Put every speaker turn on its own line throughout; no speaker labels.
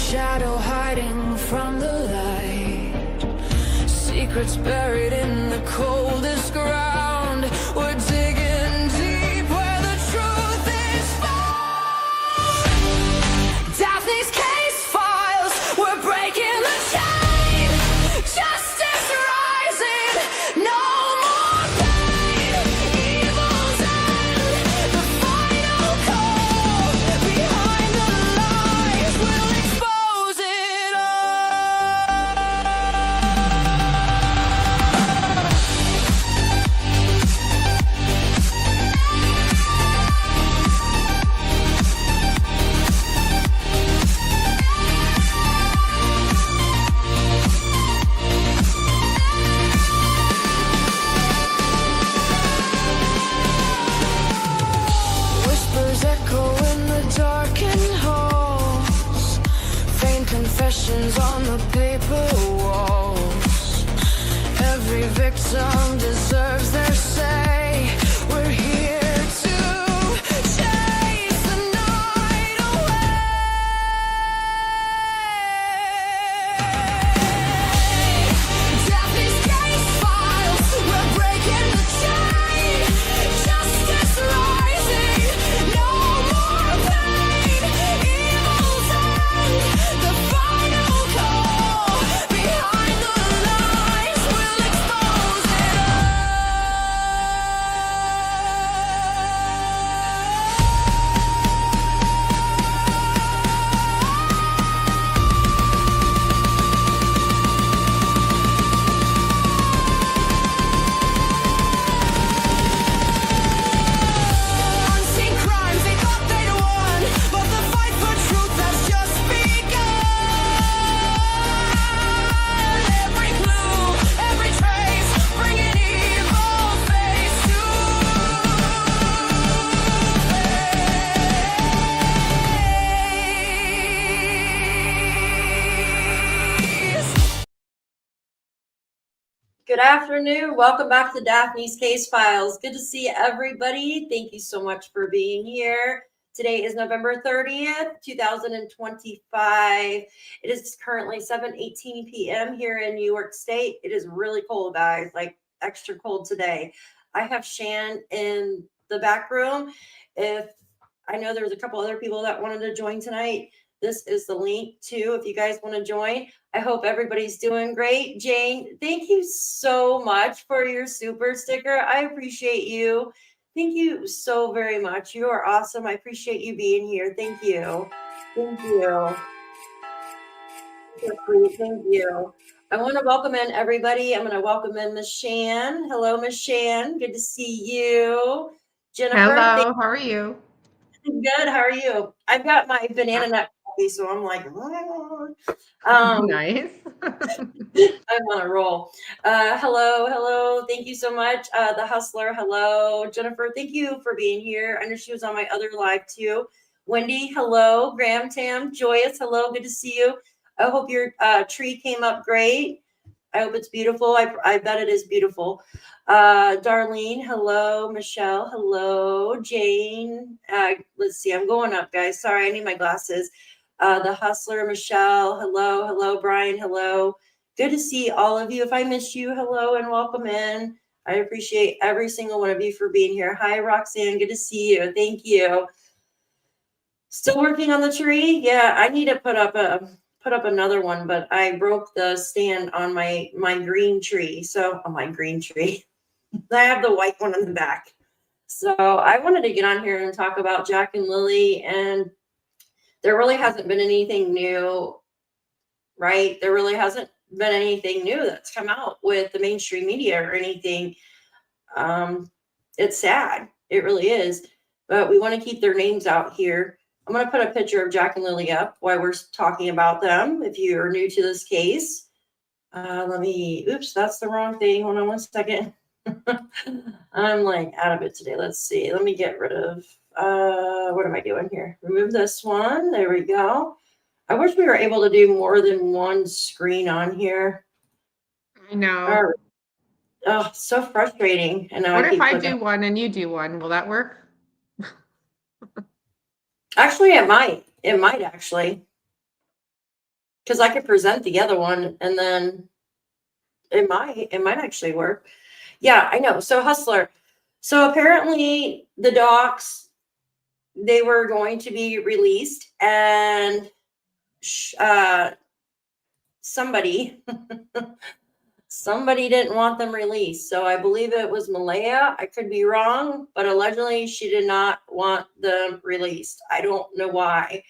shadow hiding from the light, secrets buried in the coldest ground. We're digging deep where the truth is found. Daphne's case files, we're breaking the chain. Justice rising, no more pain. Evil's end, the final call. Behind the lies, we'll expose it all. Whispers echo in the darkened halls, faint confessions on the paper walls. Every victim deserves their say. We're here to chase the night away. Daphne's case files, we're breaking the chain. Justice rising, no more pain. Evil's end, the final call. Behind the lies, we'll expose it all. Unseen crimes, they thought they'd won, but the fight for truth has just begun. Every clue, every trace, bringing evil face to face.
Good afternoon. Welcome back to Daphne's Case Files. Good to see everybody. Thank you so much for being here. Today is November 30th, 2025. It is currently 7:18 p.m. here in New York State. It is really cold, guys, like extra cold today. I have Shan in the back room. If I know there's a couple other people that wanted to join tonight, this is the link too if you guys want to join. I hope everybody's doing great. Jane, thank you so much for your super sticker. I appreciate you. Thank you so very much. You are awesome. I appreciate you being here. Thank you. Thank you. Thank you. I want to welcome in everybody. I'm going to welcome in Miss Shan. Hello, Miss Shan. Good to see you. Jennifer.
Hello, how are you?
Good. How are you? I've got my banana nut coffee, so I'm like,
Nice.
I'm on a roll. Hello. Thank you so much. The Hustler, hello. Jennifer, thank you for being here. I know she was on my other live too. Wendy, hello. Graham Tam, Joyous, hello. Good to see you. I hope your tree came up great. I hope it's beautiful. I bet it is beautiful. Darlene, hello. Michelle, hello. Jane, let's see. I'm going up, guys. Sorry, I need my glasses. The Hustler, Michelle, hello. Brian, hello. Good to see all of you. If I missed you, hello and welcome in. I appreciate every single one of you for being here. Hi, Roxanne. Good to see you. Thank you. Still working on the tree? Yeah, I need to put up another one, but I broke the stand on my green tree. So on my green tree, I have the white one in the back. So I wanted to get on here and talk about Jack and Lilly, and there really hasn't been anything new, right? There really hasn't been anything new that's come out with the mainstream media or anything. It's sad. It really is. But we want to keep their names out here. I'm going to put a picture of Jack and Lilly up while we're talking about them. If you are new to this case, oops, that's the wrong thing. Hold on one second. I'm like out of it today. Let's see. Let me get rid of, what am I doing here? Remove this one. There we go. I wish we were able to do more than one screen on here.
I know.
Oh, so frustrating. And now
what if I do one and you do one? Will that work?
Actually, it might. It might actually. because I could present the other one and then it might actually work. Yeah, I know. So Hustler. So apparently the docs, they were going to be released, and somebody somebody didn't want them released. So I believe it was Malaya. I could be wrong, but allegedly she did not want them released. I don't know why.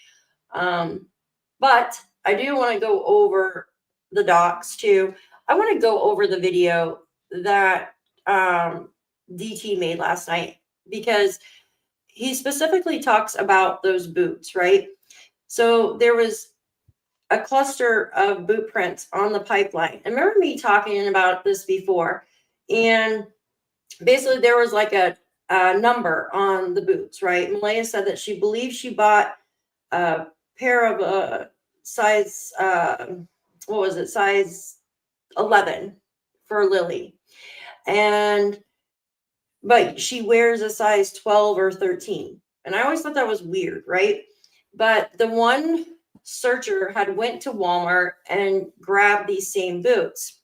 But I do want to go over the docs too. I want to go over the video that DT made last night, because he specifically talks about those boots, right? So there was a cluster of boot prints on the pipeline. And remember me talking about this before. And basically there was like a number on the boots, right? Malaya said that she believes she bought a pair of size, what was it? Size 11 for Lilly. But she wears a size 12 or 13. And I always thought that was weird, right? But the one searcher had went to Walmart and grabbed these same boots.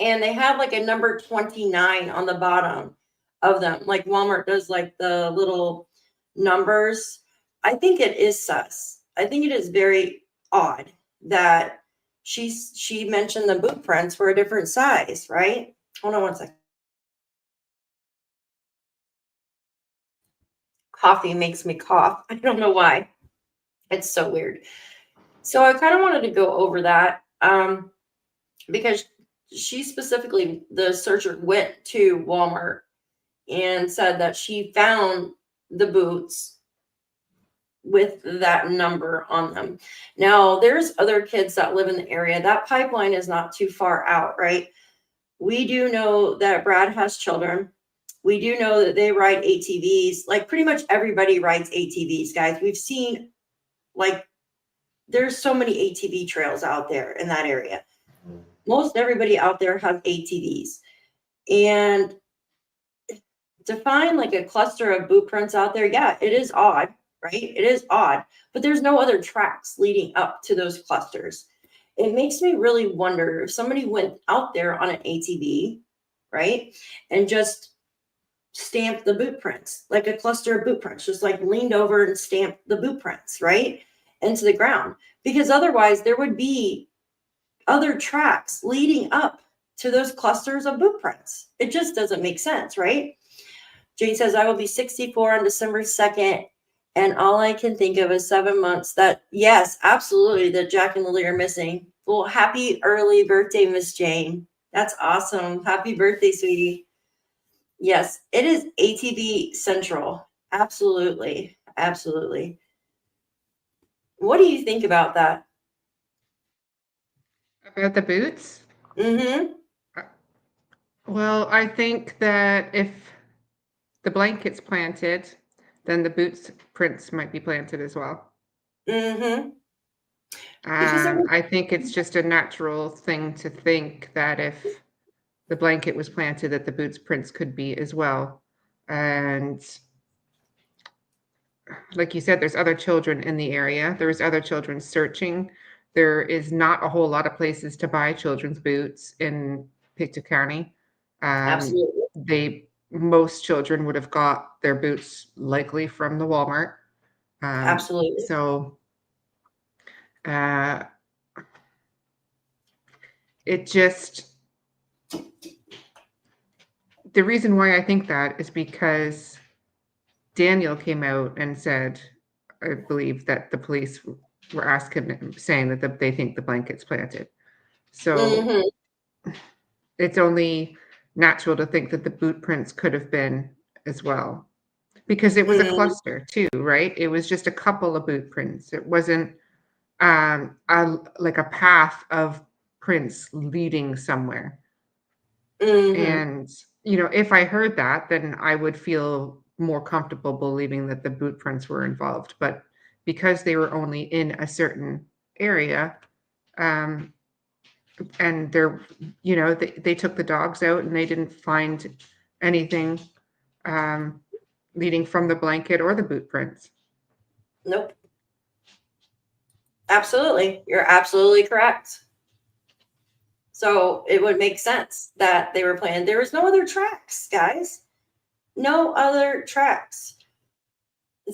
And they had like a number 29 on the bottom of them. Like Walmart does like the little numbers. I think it is sus. I think it is very odd that she mentioned the boot prints were a different size, right? Hold on one second. Coffee makes me cough. I don't know why. It's so weird. So I kind of wanted to go over that because she specifically, the searcher went to Walmart and said that she found the boots with that number on them. Now, there's other kids that live in the area. That pipeline is not too far out, right? We do know that Brad has children. We do know that they ride ATVs. Like pretty much everybody rides ATVs, guys. We've seen like there's so many ATV trails out there in that area. Most everybody out there has ATVs. And to find like a cluster of boot prints out there, yeah, it is odd, right? It is odd, but there's no other tracks leading up to those clusters. It makes me really wonder if somebody went out there on an ATV, right, and just stamped the boot prints, like a cluster of boot prints, just like leaned over and stamped the boot prints, right, into the ground. Because otherwise there would be other tracks leading up to those clusters of boot prints. It just doesn't make sense, right? Jane says, I will be 64 on December 2nd. And all I can think of is 7 months that, yes, absolutely, that Jack and Lilly are missing. Well, happy early birthday, Miss Jane. That's awesome. Happy birthday, sweetie. Yes, it is ATV Central. Absolutely. Absolutely. What do you think about that?
About the boots?
Mm-hmm.
Well, I think that if the blanket's planted, then the boots prints might be planted as well.
Mm-hmm.
I think it's just a natural thing to think that if the blanket was planted, that the boots prints could be as well. And like you said, there's other children in the area. There's other children searching. There is not a whole lot of places to buy children's boots in PICTOU County.
Absolutely.
Most children would have got their boots likely from the Walmart.
Absolutely.
So it just, the reason why I think that is because Daniel came out and said, I believe, that the police were asking him, saying that they think the blanket's planted. So it's only natural to think that the boot prints could have been as well, because it was a cluster too, right? It was just a couple of boot prints. It wasn't like a path of prints leading somewhere. And if I heard that, then I would feel more comfortable believing that the boot prints were involved. But because they were only in a certain area, and they took the dogs out and they didn't find anything leading from the blanket or the boot prints.
Nope. Absolutely. You're absolutely correct. So it would make sense that they were playing. There was no other tracks, guys. No other tracks.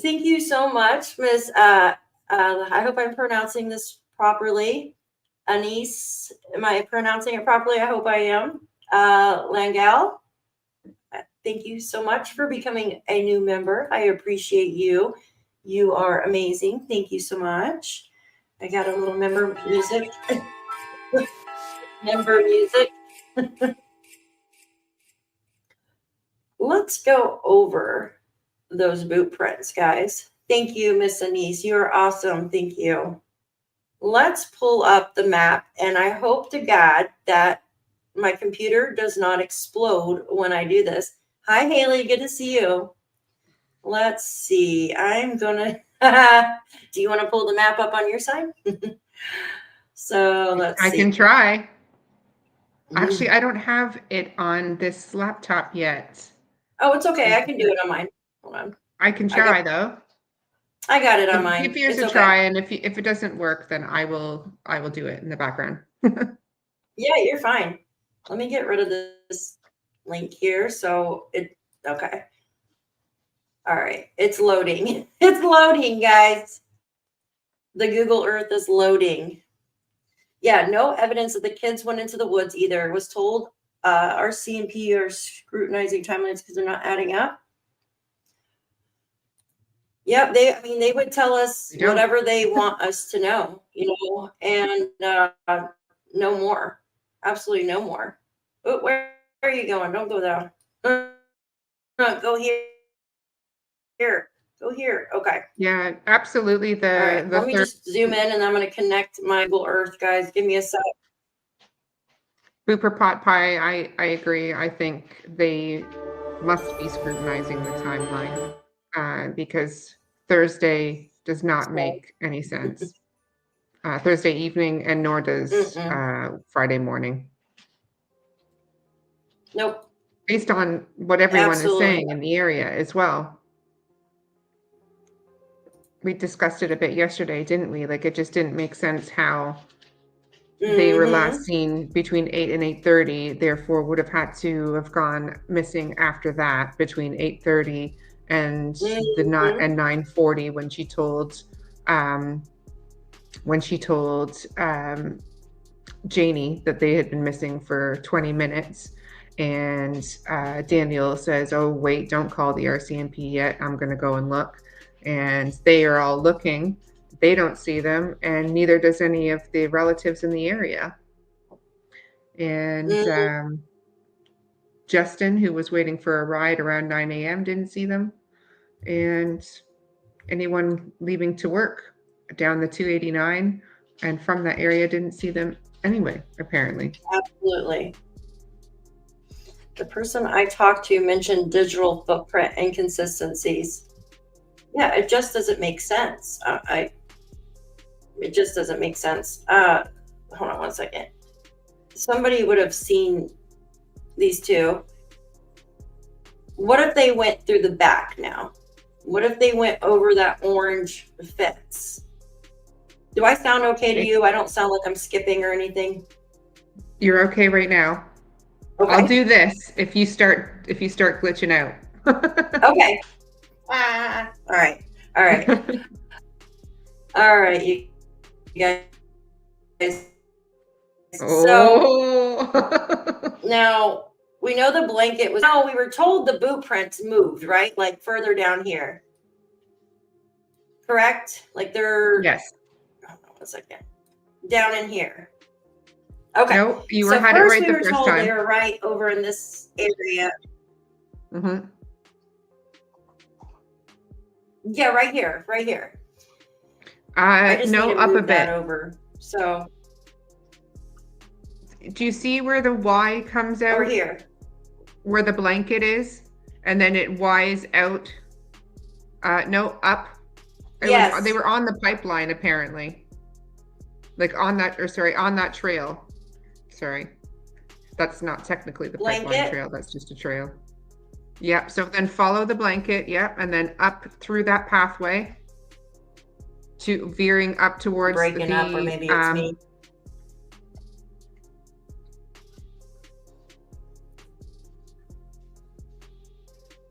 Thank you so much, Miss. I hope I'm pronouncing this properly. Anise, am I pronouncing it properly? I hope I am. Langal, thank you so much for becoming a new member. I appreciate you. You are amazing. Thank you so much. I got a little member music. Member music. Let's go over those boot prints, guys. Thank you, Miss Anise. You're awesome. Thank you. Let's pull up the map, and I hope to God that my computer does not explode when I do this. Hi, Haley. Good to see you. Let's see. I'm going to... Do you want to pull the map up on your side? So let's see.
I can try. Actually, I don't have it on this laptop yet.
Oh, it's okay. I can do it on mine. Hold on.
I can try though.
I got it on mine.
Give yours a try, and if it doesn't work, then I will do it in the background.
Yeah, you're fine. Let me get rid of this link here. So okay. All right, it's loading. It's loading, guys. The Google Earth is loading. Yeah, no evidence that the kids went into the woods either. Was told our CNP are scrutinizing timelines because they're not adding up. Yep, they would tell us whatever they want us to know, and no more. Absolutely no more. Oh, where are you going? Don't go down. Go here. Here. Go here. Okay.
Yeah, absolutely.
Let me just zoom in, and I'm going to connect my Google Earth, guys. Give me a sec.
Booper Pot Pie, I agree. I think they must be scrutinizing the timeline because Thursday does not make any sense. Thursday evening, and nor does Friday morning.
Nope.
Based on what everyone is saying in the area as well. We discussed it a bit yesterday, didn't we? Like, it just didn't make sense how they were last seen between 8 and 8:30, therefore would have had to have gone missing after that between 8:30 and the 9:40 when she told Janie that they had been missing for 20 minutes. And Daniel says, "Oh, wait, don't call the RCMP yet. I'm going to go and look." And they are all looking. They don't see them, and neither does any of the relatives in the area. And Justin, who was waiting for a ride around 9 a.m., didn't see them. And anyone leaving to work down the 289 and from that area didn't see them anyway, apparently.
Absolutely. The person I talked to mentioned digital footprint inconsistencies. Yeah, it just doesn't make sense. It just doesn't make sense. Hold on one second. Somebody would have seen these two. What if they went through the back now? What if they went over that orange fence? Do I sound okay to you? I don't sound like I'm skipping or anything.
You're okay right now. Okay. I'll do this if you start glitching out.
Okay. All right. All right, you guys. So now we know the blanket was. No, we were told the boot prints moved, right? Like further down here. Correct? Like they're.
Yes.
Hold on 1 second. Down in here. Okay.
No, you had it right the first time.
They were right over in this area.
Mm-hmm.
Yeah, right here.
No, up a bit.
Over. So.
Do you see where the Y comes out?
Over here.
Where the blanket is, and then it Y's out. No, up.
Yes.
They were on the pipeline apparently. Like on that trail. Sorry, that's not technically the pipeline trail. That's just a trail. Yep. So then follow the blanket. Yep, and then up through that pathway to veering up towards
breaking
the,
up, or maybe it's me.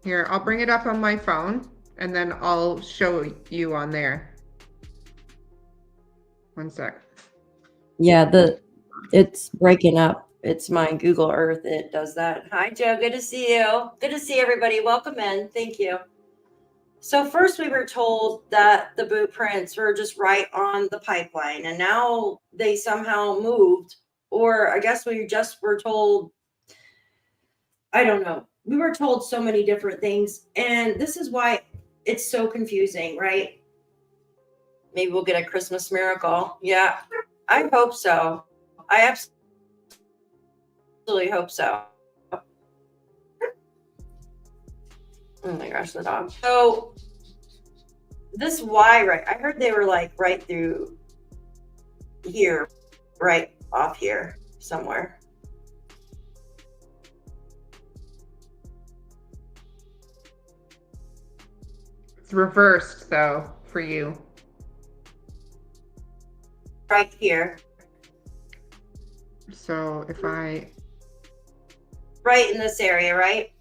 Here, I'll bring it up on my phone and then I'll show you on there. One sec.
Yeah, it's breaking up. It's my Google Earth. It does that. Hi, Joe. Good to see you. Good to see everybody. Welcome in. Thank you. So first we were told that the boot prints were just right on the pipeline, and now they somehow moved, or I guess we just were told, I don't know. We were told so many different things, and this is why it's so confusing, right? Maybe we'll get a Christmas miracle. Yeah, I hope so. I absolutely hope so. Oh my gosh, the dog. So this Y, right? I heard they were like right through here, right off here somewhere.
It's reversed though for you.
Right here.
So if I...
Right in this area, right?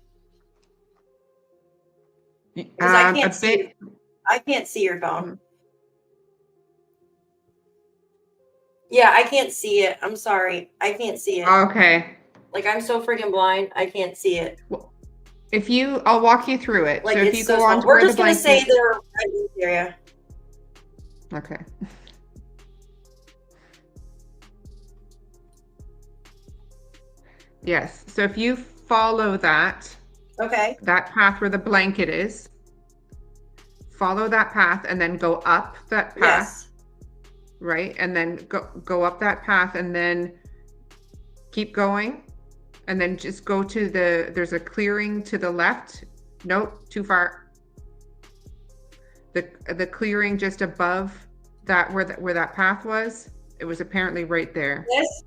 Because I can't see. I can't see your phone. Yeah, I can't see it. I'm sorry. I can't see it.
Okay.
Like, I'm so freaking blind. I can't see it.
Well, if you, I'll walk you through it.
Like,
so if
it's
you
so
go on
small.
to
We're
where
just
the
going to say
blanket...
they're right in this area.
Okay. Yes. So if you follow that,
Okay.
that path where the blanket is, follow that path and then go up that path.
Yes.
Right? And then go up that path and then keep going. And then just go to there's a clearing to the left. Nope, too far. The clearing just above that where that path was, it was apparently right there.
This?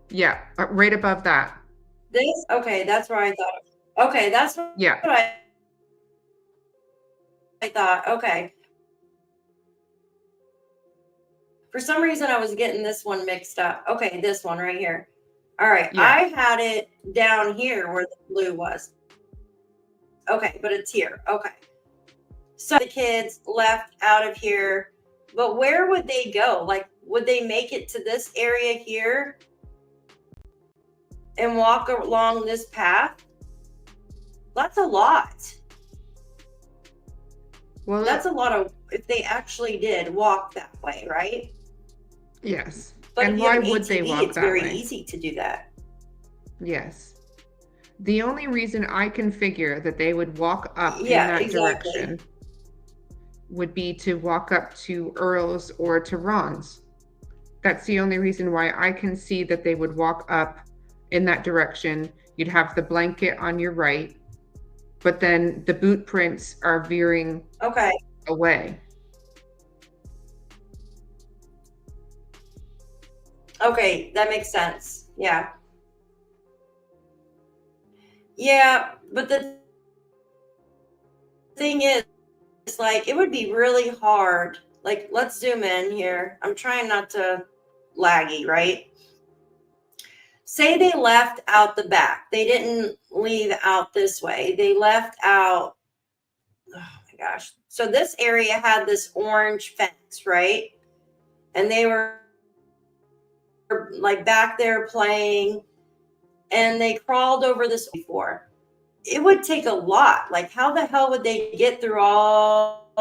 Yeah, right above that.
This? Okay, that's where I thought. Okay, that's what
Yeah.
I thought. Okay. For some reason, I was getting this one mixed up. Okay, this one right here. All right,
Yeah.
I had it down here where the blue was. Okay, but it's here. Okay. So the kids left out of here, but where would they go? Like, would they make it to this area here and walk along this path? That's a lot.
Well,
That's a lot of, if they actually did walk that way, right?
yes.
But
And
if you
why
have an
would they
ATV,
walk
it's
that
very
way?
easy to do that.
Yes. The only reason I can figure that they would walk up in
Yeah,
that
exactly.
direction would be to walk up to Earl's or to Ron's. That's the only reason why I can see that they would walk up in that direction. You'd have the blanket on your right, but then the boot prints are veering
Okay.
away.
Okay, that makes sense. Yeah. Yeah, but the thing is, it's like, it would be really hard. Like, let's zoom in here. I'm trying not to laggy, right? Say they left out the back. They didn't leave out this way. They left out, oh my gosh. So this area had this orange fence, right? And they were like back there playing, and they crawled over this before. It would take a lot. Like, how the hell would they get through all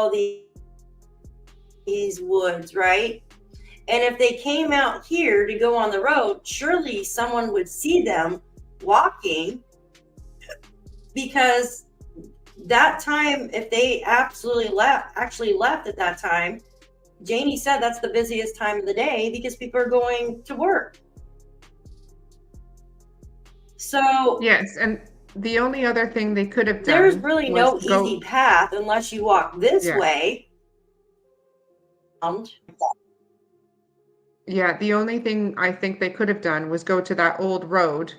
these woods, right? And if they came out here to go on the road, surely someone would see them walking, because that time, if they actually left at that time, Janie said that's the busiest time of the day because people are going to work. So
Yes, and the only other thing they could have done,
there's really no
was go-
easy path unless you walk this
Yeah.
way.
Yeah, the only thing I think they could have done was go to that old road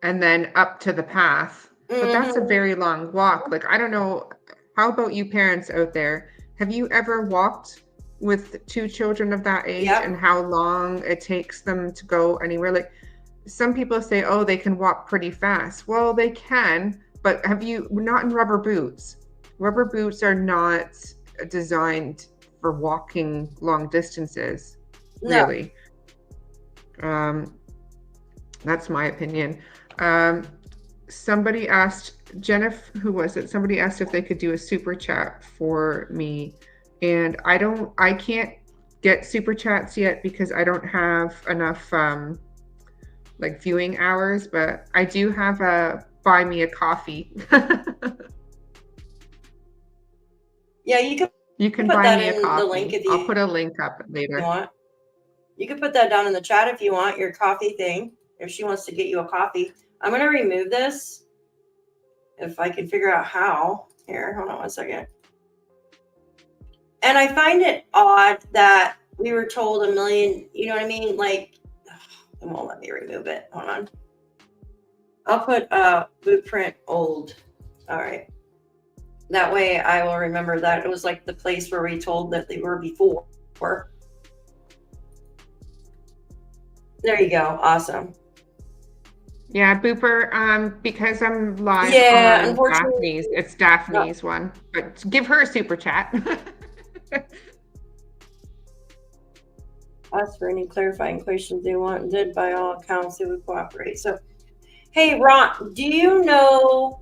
and then up to the path. But that's a very long walk. Like, I don't know, how about you parents out there? Have you ever walked with 2 children of that age
Yep.
and how long it takes them to go anywhere. Like some people say, oh, they can walk pretty fast. Well, they can, but not in rubber boots. Rubber boots are not designed for walking long distances,
No.
really. That's my opinion. Somebody asked, Jennifer, who was it? Somebody asked if they could do a super chat for me. And I can't get super chats yet because I don't have enough like viewing hours, but I do have a buy me a coffee.
Yeah, you can
You can
put
buy
that
me a
in the
coffee.
link if
I'll
you
put a link up later.
want. You can put that down in the chat if you want, your coffee thing, if she wants to get you a coffee. I'm going to remove this if I can figure out how. Here, hold on 1 second. And I find it odd that we were told a million, you know what I mean? Like, it won't let me remove it. Hold on. I'll put boot print old. All right. That way I will remember that it was like the place where we told that they were before. There you go. Awesome.
Yeah, Booper, because I'm live
Yeah,
on
unfortunately,
Daphne's, it's Daphne's one, but give her a super chat.
ask for any clarifying questions they want, and did by all accounts they would cooperate. So, hey, Ron, do you know?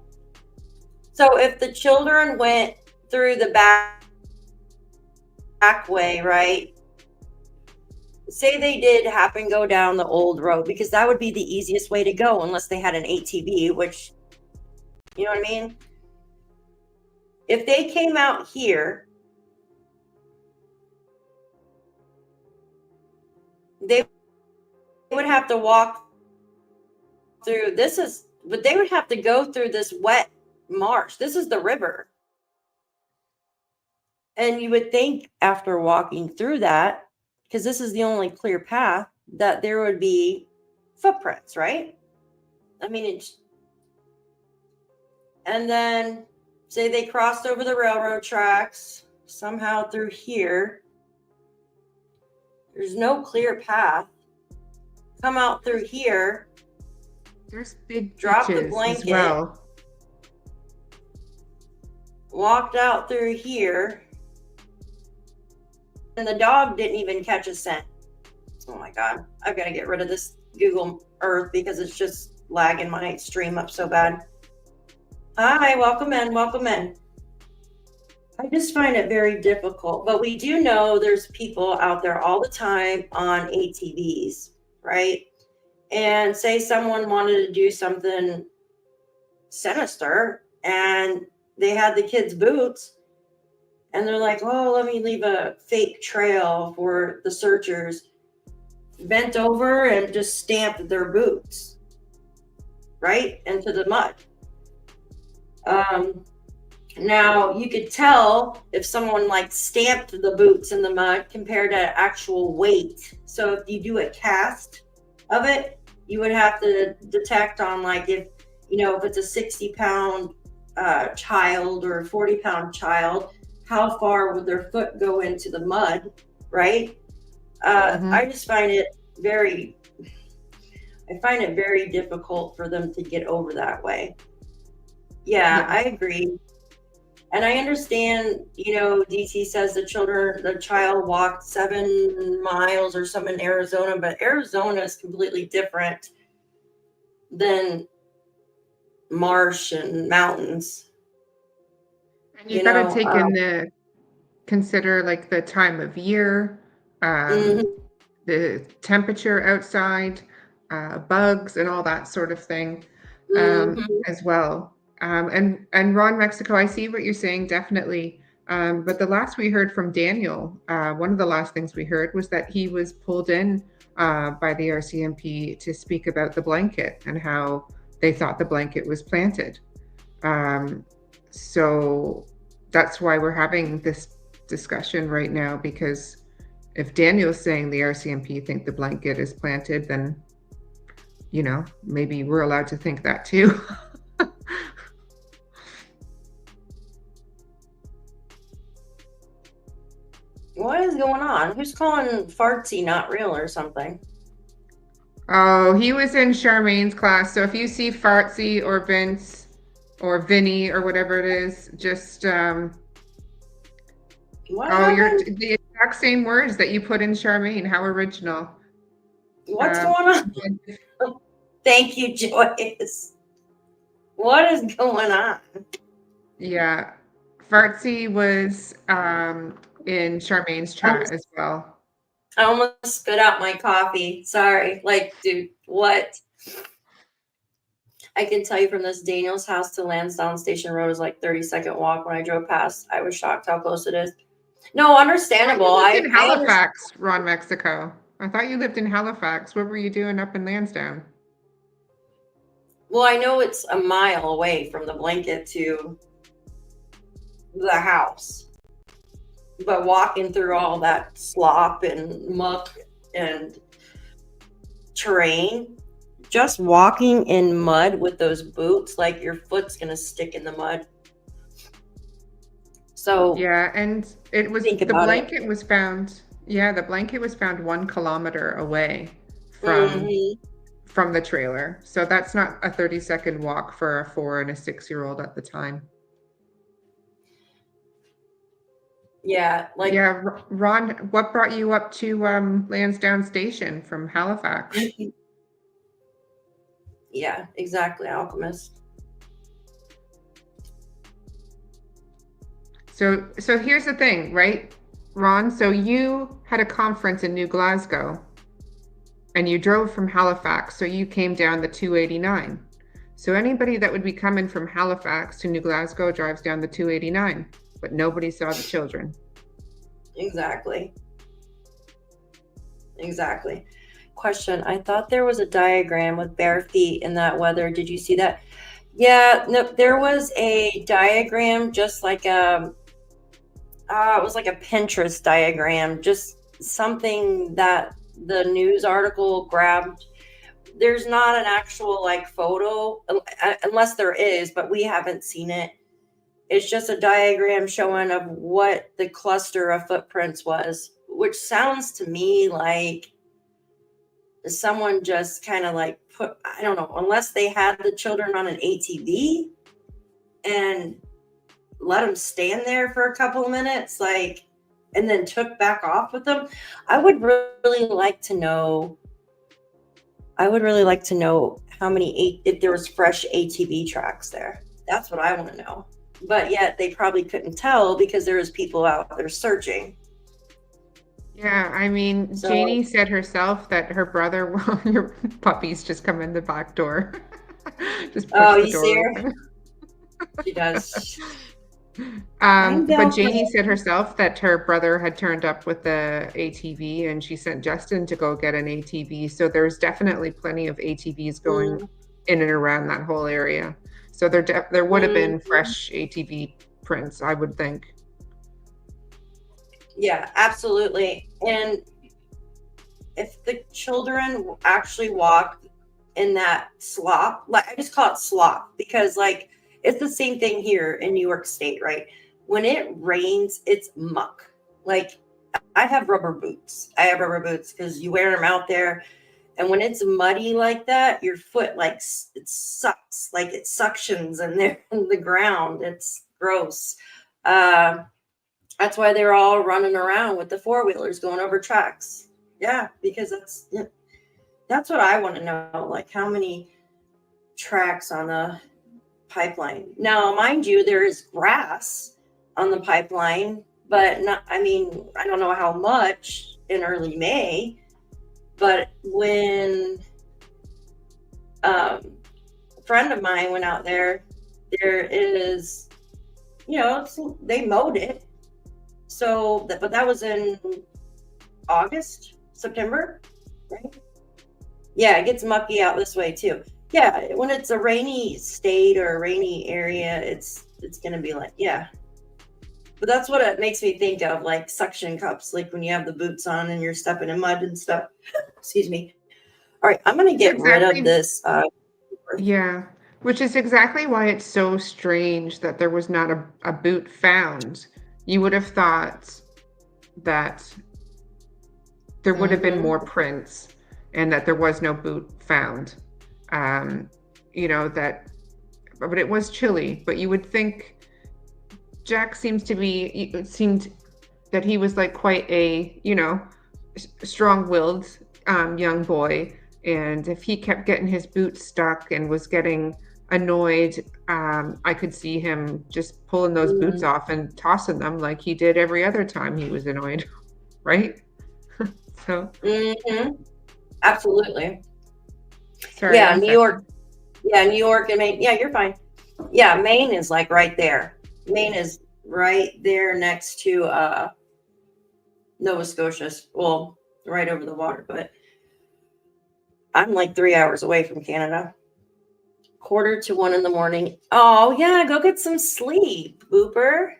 So, if the children went through the back way, right? Say they did happen to go down the old road, because that would be the easiest way to go unless they had an ATV, which, you know what I mean? If they came out here, they would have to walk through but they would have to go through this wet marsh. This is the river. And you would think after walking through that, because this is the only clear path, that there would be footprints, right? I mean, and then say they crossed over the railroad tracks somehow through here. There's no clear path. Come out through here.
There's big
Drop the
ditches as
blanket.
well.
Walked out through here. And the dog didn't even catch a scent. Oh my God. I've got to get rid of this Google Earth because it's just lagging my stream up so bad. Hi, welcome in, welcome in. I just find it very difficult, but we do know there's people out there all the time on ATVs, right? And say someone wanted to do something sinister and they had the kids' boots. And they're like, oh, let me leave a fake trail for the searchers. Bent over and just stamped their boots, right, into the mud. Now, you could tell if someone like stamped the boots in the mud compared to actual weight. So if you do a cast of it, you would have to detect on like if it's a 60-pound child or a 40-pound child, how far would their foot go into the mud, right? I just find it very difficult for them to get over that way. Yeah, I agree. And I understand, DT says the child walked 7 miles or something in Arizona, but Arizona is completely different than marsh and mountains.
And you've got to take consider like the time of year, the temperature outside, bugs and all that sort of thing as well. And Ron Mexico, I see what you're saying, definitely. But the last we heard from Daniel, one of the last things we heard was that he was pulled in by the RCMP to speak about the blanket and how they thought the blanket was planted. So that's why we're having this discussion right now, because if Daniel's saying the RCMP think the blanket is planted, then, maybe we're allowed to think that too.
What is going on? Who's calling Fartsy not real or something?
Oh, he was in Charmaine's class. So if you see Fartsy or Vince or Vinny or whatever it is, just
What
oh, you're
happened?
the exact same words that you put in Charmaine. How original.
What's
Um,
going on? Thank you, Joyce. What is going on?
yeah. Fartsy was in Charmaine's chat as well.
I almost spit out my coffee. Sorry. Like, dude, what? I can tell you from this Daniel's house to Lansdowne Station Road is like 30-second walk. When I drove past, I was shocked how close it is. No, understandable.
You lived in
I understand.
Halifax, Ron, Mexico. I thought you lived in Halifax. What were you doing up in Lansdowne?
Well, I know it's a mile away from the blanket to the house, but walking through all that slop and muck and terrain, just walking in mud with those boots, like your foot's gonna stick in the mud. So
Yeah, and it was
think
the
about it.
blanket was found. Yeah, the blanket was found 1 kilometer away from
Mhm.
from the trailer. So that's not a 30-second walk for a 4 and a 6-year-old at the time.
Yeah, like
Yeah, Ron, what brought you up to Lansdowne Station from Halifax?
yeah, exactly, Alchemist.
So here's the thing, right, Ron? So you had a conference in New Glasgow and you drove from Halifax, so you came down the 289. So anybody that would be coming from Halifax to New Glasgow drives down the 289, but nobody saw the children.
Exactly. Question. I thought there was a diagram with bare feet in that weather. Did you see that? Yeah, no, there was a diagram, just like it was like a Pinterest diagram, just something that the news article grabbed. There's not an actual like photo, unless there is, but we haven't seen it. It's just a diagram showing of what the cluster of footprints was, which sounds to me like someone just kind of like put, I don't know, unless they had the children on an ATV and let them stand there for a couple of minutes, like, and then took back off with them. I would really like to know how many, if there was fresh ATV tracks there. That's what I want to know. But yet they probably couldn't tell because there was people out there searching.
Yeah, I mean,
So-
Janie said herself that her brother, well, your puppies just come in the back door. Just push the
you
door
see her?
open.
She does.
But Janie said herself that her brother had turned up with the ATV and she sent Justin to go get an ATV. So there's definitely plenty of ATVs going in and around that whole area. So there would have been fresh ATV prints, I would think.
Yeah, absolutely. And if the children actually walked in that slop, like I just call it slop because like it's the same thing here in New York State, right? When it rains, it's muck. Like I have rubber boots. Because you wear them out there. And when it's muddy like that, your foot like it sucks, like it suctions in there in the ground. It's gross. That's why they're all running around with the 4-wheelers going over tracks. Yeah, because that's what I want to know. Like how many tracks on the pipeline. Now, mind you, there is grass on the pipeline, but not, I mean, I don't know how much in early May, but when a friend of mine went out there, there is, they mowed it. So, but that was in August, September, right? Yeah, it gets mucky out this way too. Yeah, when it's a rainy state or a rainy area, it's gonna be like, yeah. But that's what it makes me think of, like suction cups, like when you have the boots on and you're stepping in mud and stuff. Excuse me. All right, I'm gonna get rid of this.
Yeah, which is exactly why it's so strange that there was not a boot found. You would have thought that there would have been
Mhm.
more prints and that there was no boot found. You know, but it was chilly, but you would think Jack seemed that he was like quite a, you know, strong-willed young boy. And if he kept getting his boots stuck and was getting annoyed, I could see him just pulling those boots off and tossing them like he did every other time he was annoyed, right? So,
Absolutely.
sorry.
Yeah,
one
New
second.
York. Yeah, New York and Maine. Yeah, you're fine. Yeah, Maine is like right there. Maine is right there next to Nova Scotia. Well, right over the water, but I'm like 3 hours away from Canada. 1:45 in the morning. Oh, yeah, go get some sleep, Booper.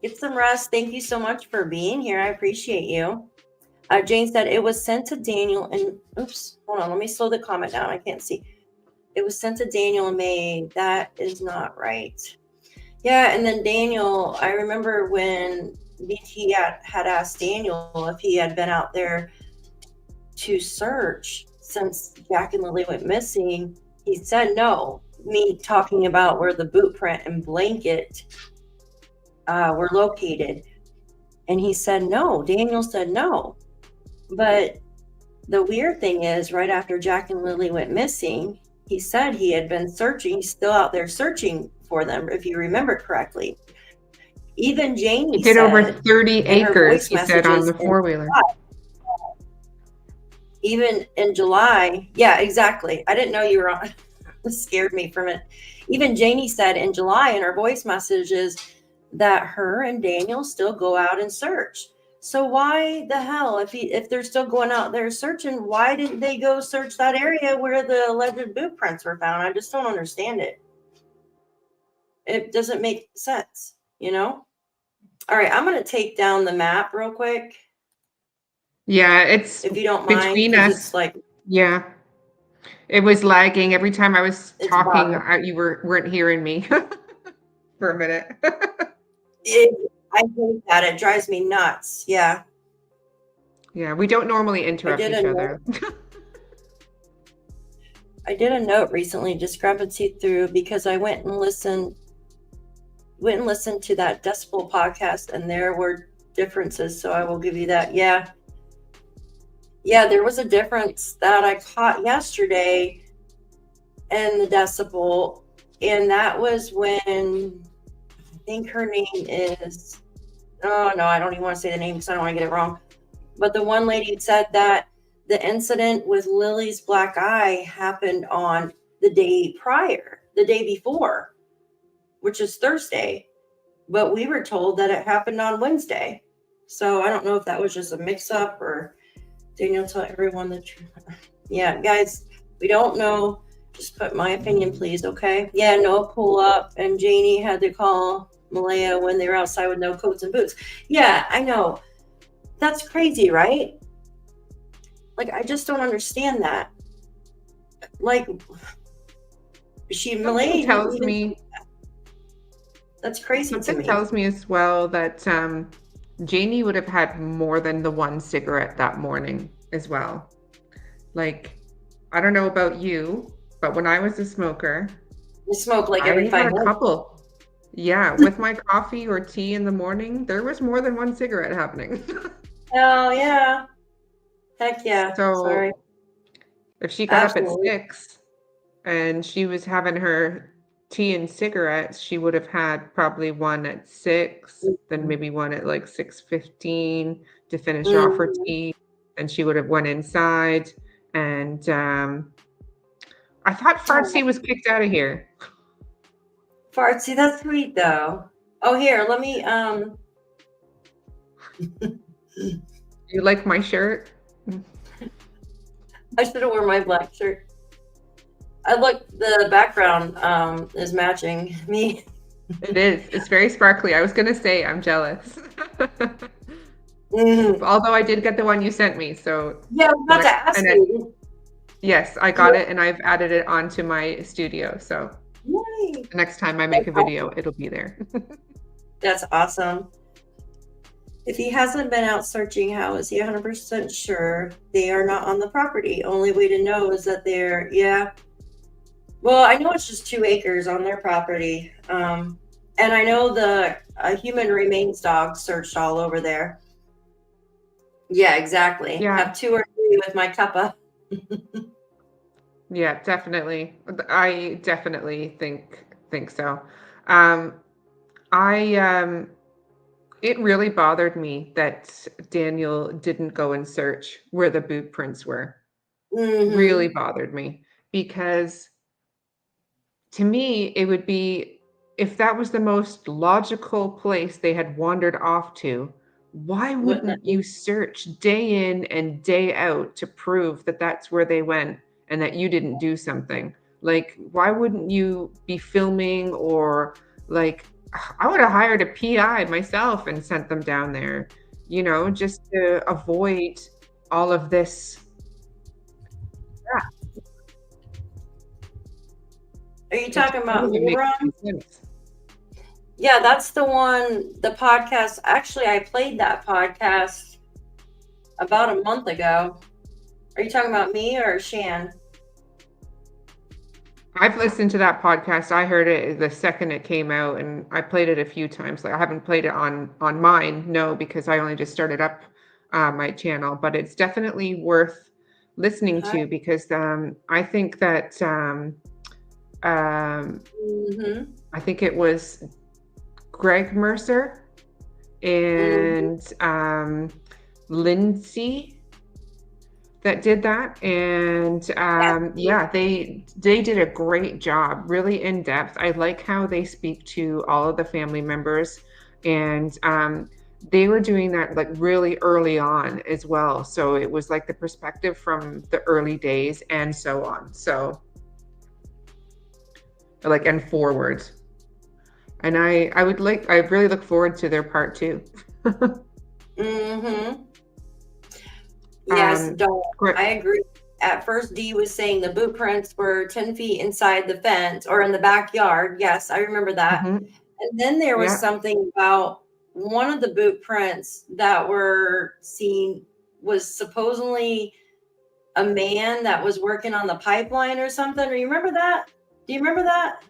Get some rest. Thank you so much for being here. I appreciate you. Jane said it was sent to Daniel and oops, hold on. Let me slow the comment down. I can't see. It was sent to Daniel in May. That is not right. Yeah, and then Daniel, I remember when BT had asked Daniel if he had been out there to search since Jack and Lilly went missing. He said no. Me talking about where the boot print and blanket were located. And he said no. Daniel said no. But the weird thing is, right after Jack and Lilly went missing, he said he had been searching. He's still out there searching for them, if you remember correctly. Even Janie
He did
said
over 30
in her
acres,
voice
he said, on
messages
the four-wheeler.
even in July. Yeah, exactly. I didn't know you were on. This scared me from it. Even Janie said in July in her voice messages that her and Daniel still go out and search. So why the hell, if they're still going out there searching, why didn't they go search that area where the alleged boot prints were found? I just don't understand it. It doesn't make sense, you know? All right, I'm going to take down the map real quick,
Yeah, it's
if you don't mind,
between
because
us.
it's like
Yeah, it was lagging every time I was
It's
talking.
bothering.
You weren't hearing me for a minute.
I hate that. It drives me nuts. Yeah.
Yeah, we don't normally interrupt
did
each
a
other.
I did a note recently, discrepancy through, because I went and listened to that Decibel podcast, and there were differences. So I will give you that. Yeah. Yeah, there was a difference that I caught yesterday in the Decibel, and that was when I think her name is, oh no, I don't even want to say the name because I don't want to get it wrong. But the one lady said that the incident with Lily's black eye happened on the day before, which is Thursday. But we were told that it happened on Wednesday. So I don't know if that was just a mix up or Daniel tell everyone the truth. Yeah, guys, we don't know. Just put my opinion, please, okay? Yeah, no pull up. And Janie had to call Malaya when they were outside with no coats and boots. Yeah, I know. That's crazy, right? Like, I just don't understand that. Like, Malaya
tells me
that's crazy to
something
me.
tells me as well that Janie would have had more than the one cigarette that morning as well. Like, I don't know about you, but when I was a smoker,
You smoke like
I
every
had
5
a
minutes.
couple. Yeah, with my coffee or tea in the morning, there was more than one cigarette happening.
Oh, yeah. Heck yeah.
So
Sorry.
if she got
Absolutely.
up at 6 and she was having her tea and cigarettes, she would have had probably one at 6, then maybe one at like 6:15 to finish off her tea. And she would have went inside. And I thought Fartsy was kicked out of here.
Fartsy, that's sweet though. Oh, here, let me
You like my shirt?
I should have worn my black shirt. The background is matching me.
It is. It's very sparkly. I was gonna say I'm jealous. Although I did get the one you sent me, so
Yeah, I was about to ask you.
yes, I got it, and I've added it onto my studio. So
Yay.
next time I make a video, it'll be there.
That's awesome. If he hasn't been out searching, how is he 100% sure they are not on the property? Only way to know is that they're, yeah. Well, I know it's just 2 acres on their property. And I know the human remains dog searched all over there. Yeah, exactly.
Yeah.
Have 2 or 3 with my cuppa.
Yeah, definitely. I definitely think so. It really bothered me that Daniel didn't go and search where the boot prints were. Really bothered me because to me, it would be if that was the most logical place they had wandered off to, why wouldn't you search day in and day out to prove that that's where they went and that you didn't do something? Like, why wouldn't you be filming or like, I would have hired a PI myself and sent them down there, just to avoid all of this.
Are you talking about
Doesn't make
Neuron?
any sense.
Yeah, that's the one, the podcast. Actually, I played that podcast about a month ago. Are you talking about me or Shan?
I've listened to that podcast. I heard it the second it came out, and I played it a few times. Like I haven't played it on mine, no, because I only just started up my channel. But it's definitely worth listening to because I think that I think it was Greg Mercer and Lindsay that did that, and yeah, they did a great job, really in depth. I like how they speak to all of the family members, and they were doing that like really early on as well. So it was like the perspective from the early days and so on. So like and forward. And I really look forward to their part 2.
Yes, I agree. At first, Dee was saying the boot prints were 10 feet inside the fence or in the backyard. Yes, I remember that. And then there was something about one of the boot prints that were seen was supposedly a man that was working on the pipeline or something. Do you remember that? Do you remember that?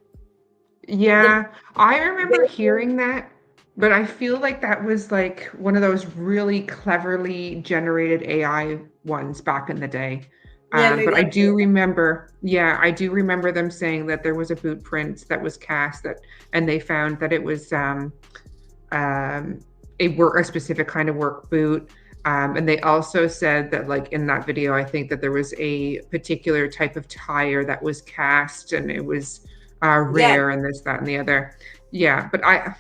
Yeah, I remember hearing that, but I feel like that was like one of those really cleverly generated AI ones back in the day. But I do remember, I do remember them saying that there was a boot print that was cast and they found that it was a specific kind of work boot. And they also said that like in that video, I think that there was a particular type of tire that was cast and it was rare and this, that, and the other. Yeah, but I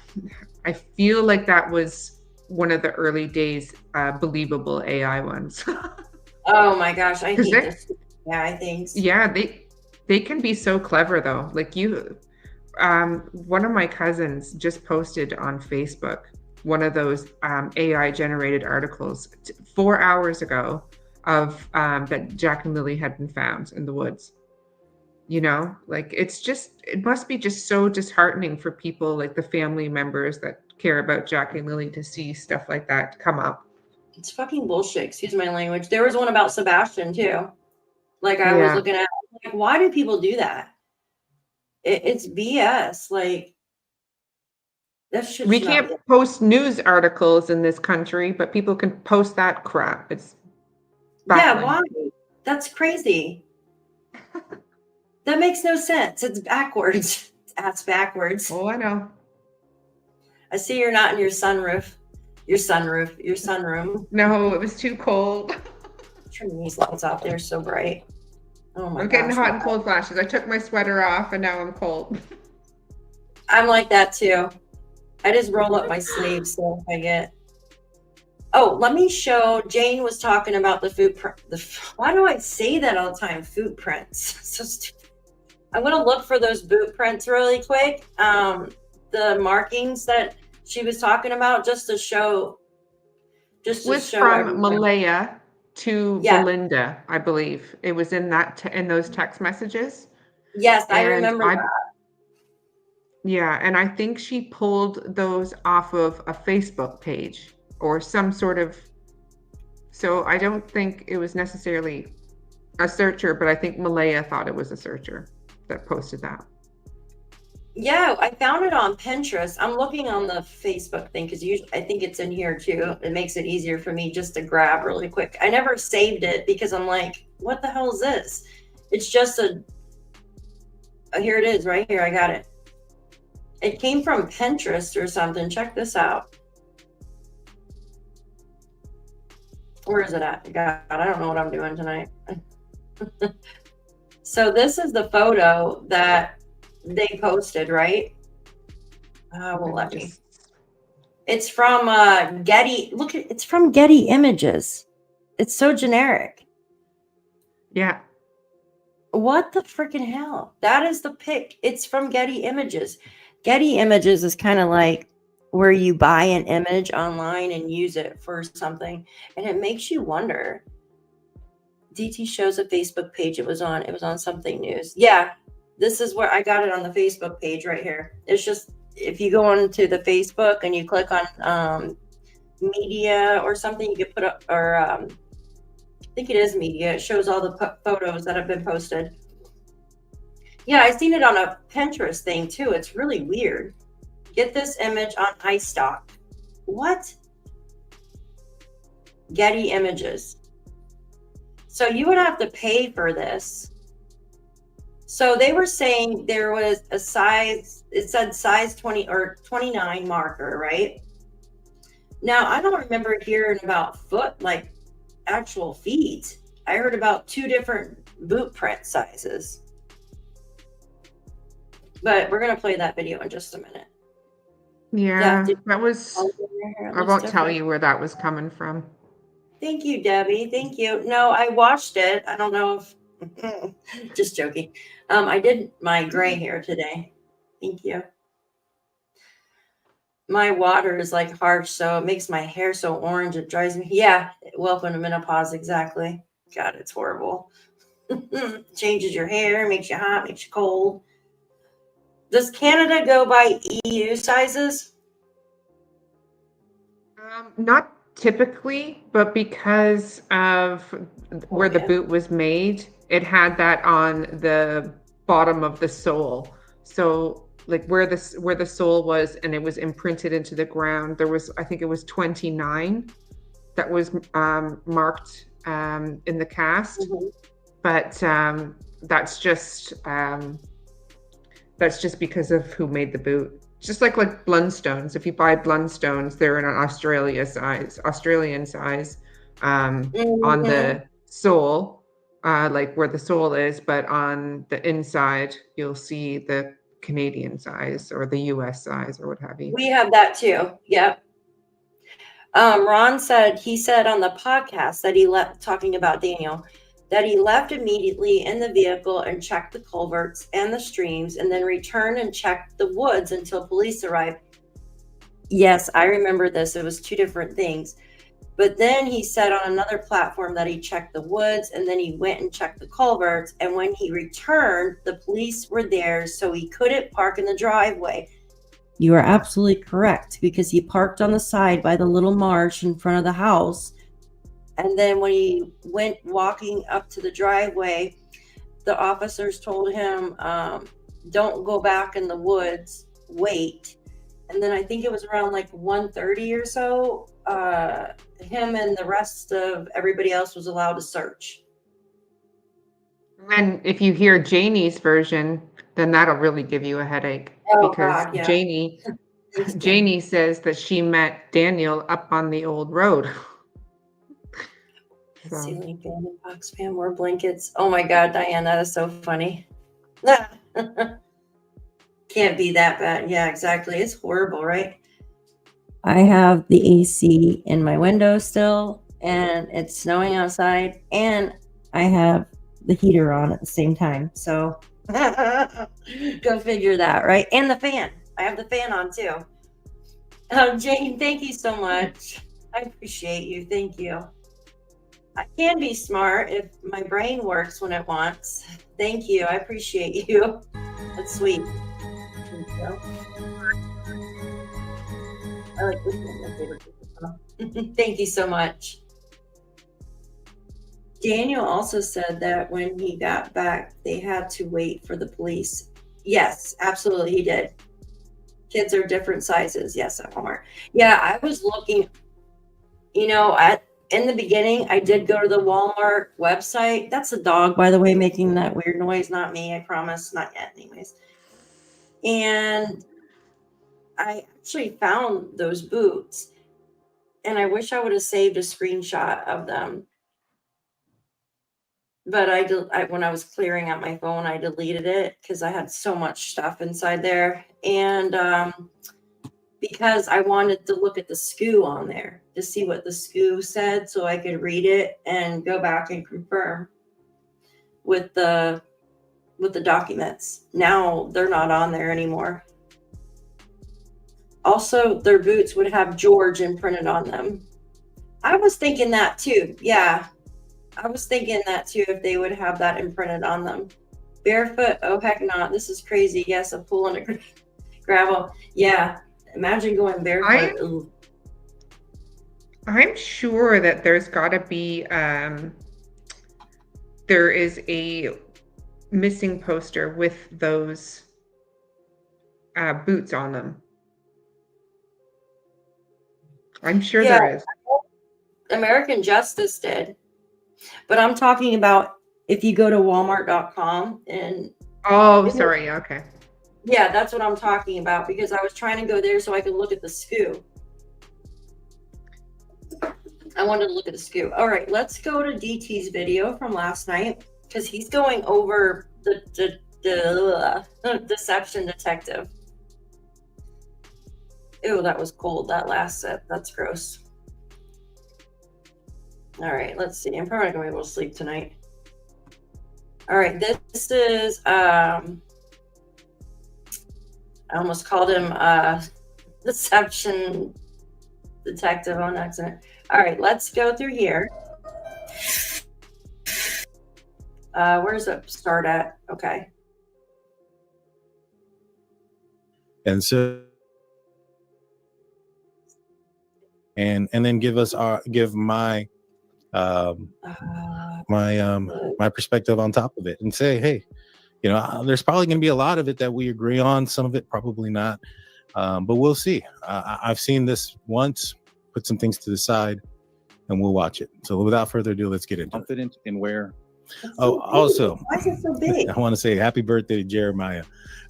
feel like that was one of the early days believable AI ones.
Oh my gosh, I hate this. Yeah, I think.
Yeah, they can be so clever though. Like one of my cousins just posted on Facebook one of those AI generated articles 4 hours ago of that Jack and Lilly had been found in the woods. Like it must be just so disheartening for people like the family members that care about Jack and Lilly to see stuff like that come up.
It's fucking bullshit. Excuse my language. There was one about Sebastian too. Like I was looking at, like, why do people do that? It's BS. Like that shit.
We can't post news articles in this country, but people can post that crap. It's baffling.
Why? That's crazy. That makes no sense. It's backwards. It's ass backwards.
Oh, I know.
I see you're not in your sunroof. Your sunroom.
No, it was too cold.
Turn these lights off. They're so bright. Oh my god.
I'm getting hot and cold flashes. I took my sweater off and now I'm cold.
I'm like that too. I just roll up my sleeves so I get. Oh, let me show. Jane was talking about the footprint. Why do I say that all the time? Footprints. So stupid. I'm gonna look for those boot prints really quick. The markings that she was talking about, just to show. Just to show.
From
everyone.
Malaya to Belinda, I believe it was in in those text messages.
Yes, I remember that.
Yeah, and I think she pulled those off of a Facebook page. or some sort of, so I don't think it was necessarily a searcher, but I think Malaya thought it was a searcher that posted that.
Yeah, I found it on Pinterest. I'm looking on the Facebook thing because usually I think it's in here too. It makes it easier for me just to grab really quick. I never saved it because I'm like, what the hell is this? It's just here it is right here. I got it. It came from Pinterest or something. Check this out. Where is it at? God, I don't know what I'm doing tonight. So this is the photo that they posted, right? Well, let me. It's from Getty. Look, it's from Getty Images. It's so generic.
Yeah.
What the freaking hell? That is the pic. It's from Getty Images. Getty Images is kind of like where you buy an image online and use it for something, and it makes you wonder. DT shows a Facebook page it was on something news. Yeah, this is where I got it on the Facebook page right here. It's just, if you go onto the Facebook and you click on media or something, you could put up, or I think it is media. It shows all the photos that have been posted. Yeah, I seen it on a Pinterest thing too. It's really weird. Get this image on iStock. What? Getty Images. So you would have to pay for this. So they were saying there was a size, it said size 20 or 29 marker, right? Now, I don't remember hearing about foot, like actual feet. I heard about 2 different boot print sizes. But we're going to play that video in just a minute.
Yeah, that was, I won't tell you where that was coming from.
Thank you, Debbie. Thank you. No, I watched it. I don't know if, just joking. I did my gray hair today. Thank you. My water is like harsh, so it makes my hair so orange. It drives me. Yeah. Welcome to menopause. Exactly. God, it's horrible. Changes your hair, makes you hot, makes you cold. Does Canada go by EU sizes?
Not typically, but because of where the boot was made, it had that on the bottom of the sole. So like where the sole was, and it was imprinted into the ground, there was, I think it was 29 that was marked in the cast. Mm-hmm. But that's just because of who made the boot. Just like Blundstones. If you buy Blundstones, they're in an Australian size mm-hmm. on the sole, like where the sole is, but on the inside, you'll see the Canadian size or the US size or what have you.
We have that too. Yep. Ron said, he said on the podcast that he left, talking about Daniel, that he left immediately in the vehicle and checked the culverts and the streams and then returned and checked the woods until police arrived. Yes, I remember this. It was 2 different things. But then he said on another platform that he checked the woods and then he went and checked the culverts. And when he returned, the police were there, so he couldn't park in the driveway. You are absolutely correct, because he parked on the side by the little marsh in front of the house. And then when he went walking up to the driveway, the officers told him, don't go back in the woods, wait. And then I think it was around like 1:30 or so, him and the rest of everybody else was allowed to search.
And if you hear Janie's version, then that'll really give you a headache.
Oh,
because
God, yeah.
Janie says that she met Daniel up on the old road.
Ceiling fan and box fan, more blankets. Oh my God, Diane, that is so funny. Can't be that bad. Yeah, exactly. It's horrible, right? I have the AC in my window still, and it's snowing outside, and I have the heater on at the same time. So go figure that, right? And the fan. I have the fan on too. Jane, thank you so much. I appreciate you. Thank you. I can be smart if my brain works when it wants. Thank you. I appreciate you. That's sweet. Thank you. I like this one. My favorite. Thank you so much. Daniel also said that when he got back, they had to wait for the police. Yes, absolutely, he did. Kids are different sizes. Yes, at Walmart. Yeah, I was looking, in the beginning, I did go to the Walmart website. That's a dog, by the way, making that weird noise. Not me, I promise. Not yet, anyways. And I actually found those boots, and I wish I would have saved a screenshot of them. But when I was clearing out my phone, I deleted it because I had so much stuff inside there. And because I wanted to look at the SKU on there to see what the SKU said so I could read it and go back and confirm with the documents. Now they're not on there anymore. Also, their boots would have George imprinted on them. I was thinking that too. Yeah. I was thinking that too, if they would have that imprinted on them. Barefoot? Oh, heck not. This is crazy. Yes, a pool and a gravel. Yeah. Imagine going barefoot.
I'm sure that there's got to be, there is a missing poster with those boots on them. I'm sure there is.
American Justice did. But I'm talking about if you go to walmart.com and...
Oh, sorry. Okay.
Yeah, that's what I'm talking about, because I was trying to go there so I could look at the SKU. I wanted to look at the SKU. All right, let's go to DT's video from last night, because he's going over the deception detective. Ew, that was cold, that last set. That's gross. All right, let's see. I'm probably not going to be able to sleep tonight. All right, this is... I almost called him deception detective on accident. All right, let's go through here. Where's it start at? Okay.
And so, and then give my my perspective on top of it, and say, hey, there's probably going to be a lot of it that we agree on, some of it probably not, but we'll see. I've seen this once, put some things to the side, and we'll watch it. So without further ado, let's get into it. Confident in where. Also,
why is it so big?
I want to say happy birthday to Jeremiah.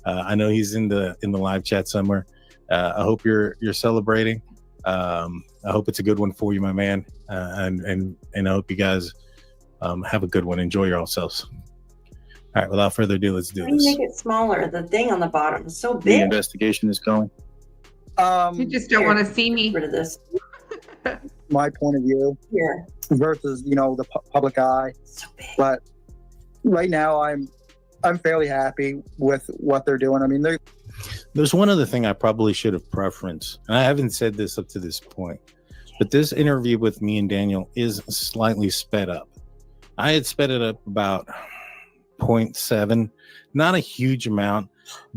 I know he's in the live chat somewhere. I hope you're celebrating. I hope it's a good one for you, my man. And I hope you guys have a good one. Enjoy yourselves. All right, without further ado, let's do this.
Make it smaller. The thing on the bottom is so
The
big.
investigation is going.
You just don't want to see me.
Get rid of this.
My point of view
Here.
versus the public eye.
So big.
But right now I'm fairly happy with what they're doing. I mean,
There's one other thing I probably should have preferenced, and I haven't said this up to this point, but this interview with me and Daniel is slightly sped up. I had sped it up about 0.7, not a huge amount.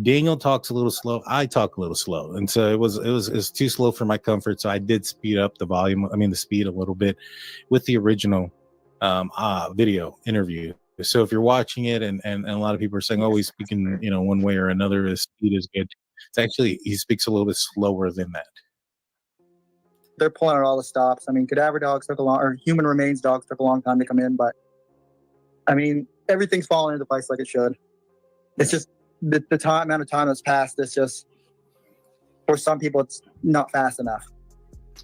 Daniel talks a little slow. I talk a little slow, and so it was too slow for my comfort. So I did speed up the speed a little bit with the original video interview. So if you're watching it and a lot of people are saying, oh, he's speaking, one way or another, his speed is good. It's actually, he speaks a little bit slower than that.
they're pulling out all the stops. I mean, cadaver dogs or human remains dogs took a long time to come in, but I mean, everything's falling into place like it should. It's just the amount of time that's passed. It's just, for some people, it's not fast enough.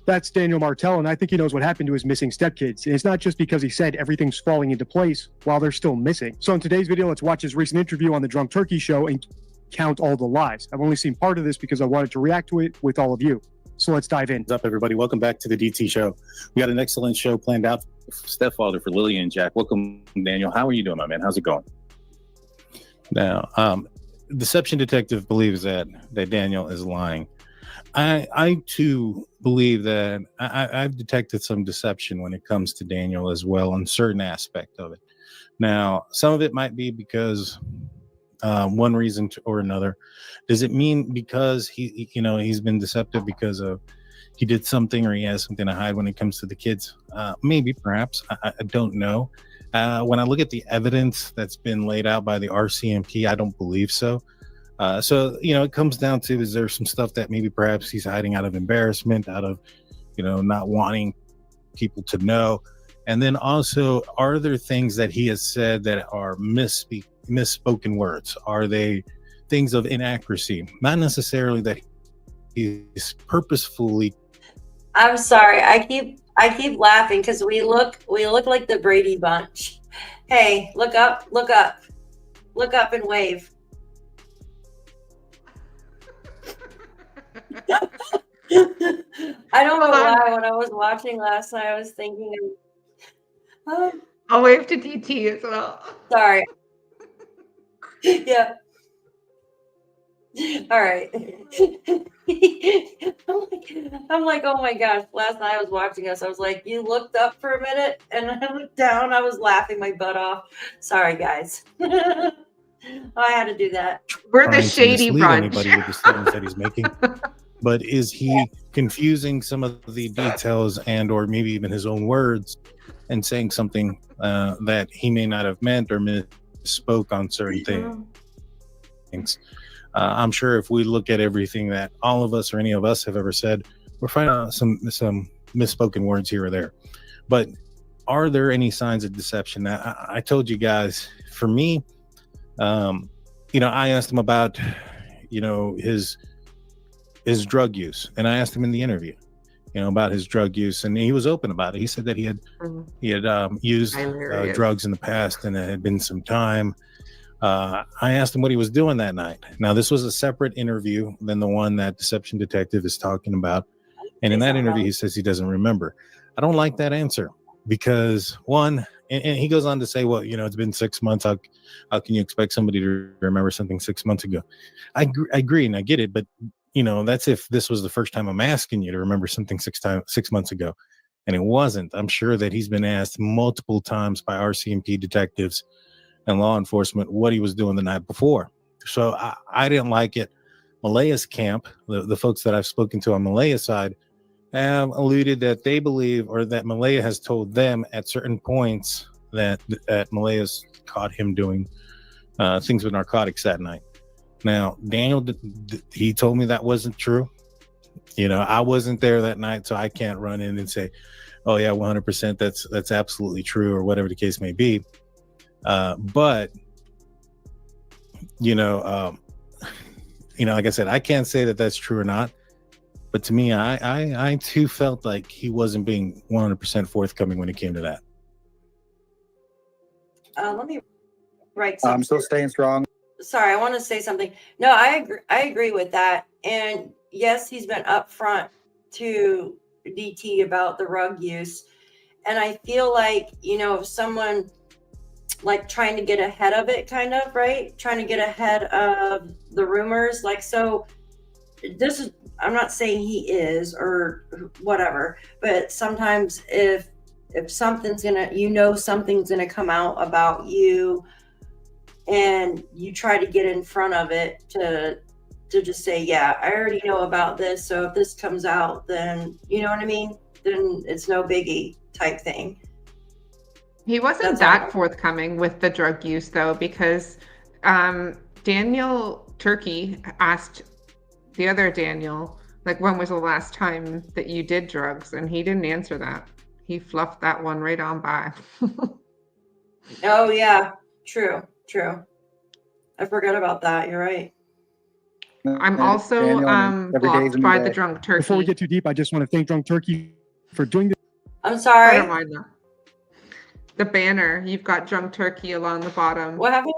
That's Daniel Martell, and I think he knows what happened to his missing stepkids. And it's not just because he said everything's falling into place while they're still missing. So in today's video, let's watch his recent interview on the Drunk Turkey Show and count all the lies. I've only seen part of this because I wanted to react to it with all of you. So let's dive in.
What's up, everybody? Welcome back to the DT Show. We got an excellent show planned out. Stepfather for Lilly and Jack. Welcome, Daniel. How are you doing, my man? How's it going? Now, Deception Detective believes that Daniel is lying. I too believe that I've detected some deception when it comes to Daniel as well on certain aspect of it. Now, some of it might be because one reason or another. Does it mean because he's been deceptive because of he did something or he has something to hide when it comes to the kids. Maybe, perhaps. I don't know. When I look at the evidence that's been laid out by the RCMP, I don't believe so. So, it comes down to, is there some stuff that maybe perhaps he's hiding out of embarrassment, out of, not wanting people to know? And then also, are there things that he has said that are misspoken words? Are they things of inaccuracy? Not necessarily that he's purposefully.
I'm sorry. I keep laughing because we look like the Brady Bunch. Hey, look up and wave. I don't know why. When I was watching last night, I was thinking of.
I'll wave to DT as well.
Sorry. Yeah. All right. I'm like, oh my gosh. Last night I was watching us. I was like, you looked up for a minute and I looked down. I was laughing my butt off. Sorry, guys. I had to do that.
We're the shady bunch.
Anybody with the statements that he's making. But is he confusing some of the details and or maybe even his own words and saying something that he may not have meant or misspoke on certain things? I'm sure if we look at everything that all of us or any of us have ever said, we're finding out some misspoken words here or there. But are there any signs of deception? I told you guys, for me, I asked him about, his drug use, and I asked him in the interview, about his drug use, and he was open about it. He said that he had used drugs in the past, and it had been some time. I asked him what he was doing that night. Now, this was a separate interview than the one that Deception Detective is talking about, and in that interview, he says he doesn't remember. I don't like that answer because one, and he goes on to say, well, it's been 6 months. How can you expect somebody to remember something 6 months ago? I agree, and I get it, but that's if this was the first time I'm asking you to remember something 6 months ago, and it wasn't. I'm sure that he's been asked multiple times by RCMP detectives and law enforcement what he was doing the night before. So I didn't like it. Malaya's camp, the folks that I've spoken to on Malaya's side, have alluded that they believe, or that Malaya has told them at certain points that Malaya's caught him doing things with narcotics that night. Now, Daniel, he told me that wasn't true. I wasn't there that night, so I can't run in and say, oh yeah, 100% that's absolutely true, or whatever the case may be. But like I said, I can't say that that's true or not. But to me, I too felt like he wasn't being 100% forthcoming when it came to that.
Let me write something.
I'm still staying strong.
Sorry, I want to say something. No, I agree with that. And yes, he's been upfront to DT about the rug use. And I feel like, if someone like trying to get ahead of it, kind of, right? Trying to get ahead of the rumors. Like, so this is, I'm not saying he is or whatever, but sometimes if something's something's gonna come out about you, and you try to get in front of it to just say, yeah, I already know about this. So if this comes out, then you know what I mean? Then it's no biggie type thing.
He wasn't that forthcoming with the drug use though, because Daniel Turkey asked the other Daniel, like, when was the last time that you did drugs? And he didn't answer that. He fluffed that one right on by.
Oh yeah, true. I forgot about that. You're right.
I'm also blocked by the Drunk Turkey.
Before we get too deep, I just want to thank Drunk Turkey for doing this.
I'm sorry.
I don't mind that. The banner, you've got Drunk Turkey along the bottom.
What happened?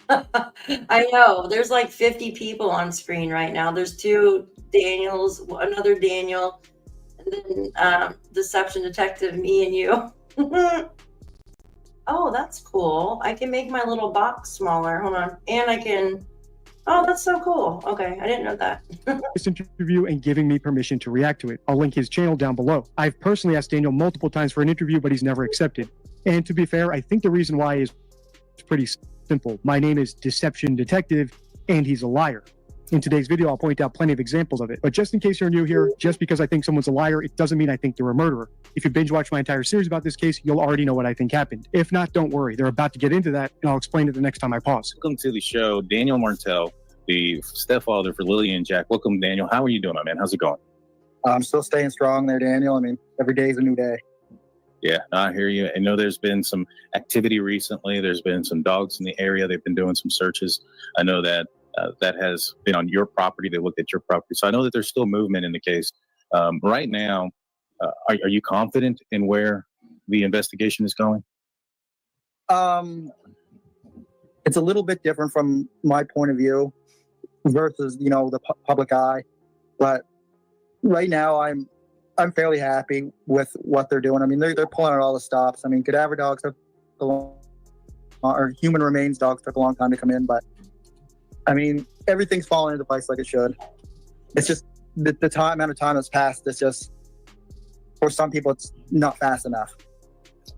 I know. There's like 50 people on screen right now. There's 2 Daniels, another Daniel, and then Deception Detective, me and you. Oh, that's cool. I can make my little box smaller. Hold on. And I can... Oh, that's so cool. Okay, I didn't know that.
This interview and giving me permission to react to it. I'll link his channel down below. I've personally asked Daniel multiple times for an interview, but he's never accepted. And to be fair, I think the reason why is pretty simple. My name is Deception Detective, and he's a liar. In today's video, I'll point out plenty of examples of it. But just in case you're new here, just because I think someone's a liar, it doesn't mean I think they're a murderer. If you binge watch my entire series about this case, you'll already know what I think happened. If not, don't worry. They're about to get into that, and I'll explain it the next time I pause.
Welcome to the show, Daniel Martell, the stepfather for Lilly and Jack. Welcome, Daniel. How are you doing, my man? How's it going?
I'm still staying strong there, Daniel. I mean, every day is a new day.
Yeah, I hear you. I know there's been some activity recently. There's been some dogs in the area. They've been doing some searches. I know that that has been on your property. They looked at your property. So I know that there's still movement in the case. Right now, are you confident in where the investigation is going?
It's a little bit different from my point of view versus, you know, the public eye. But right now, I'm fairly happy with what they're doing. I mean, they're pulling out all the stops. I mean, cadaver dogs took a long, or human remains dogs took a long time to come in, but I mean, everything's falling into place like it should. It's just the amount of time that's passed. It's just, for some people, it's not fast enough.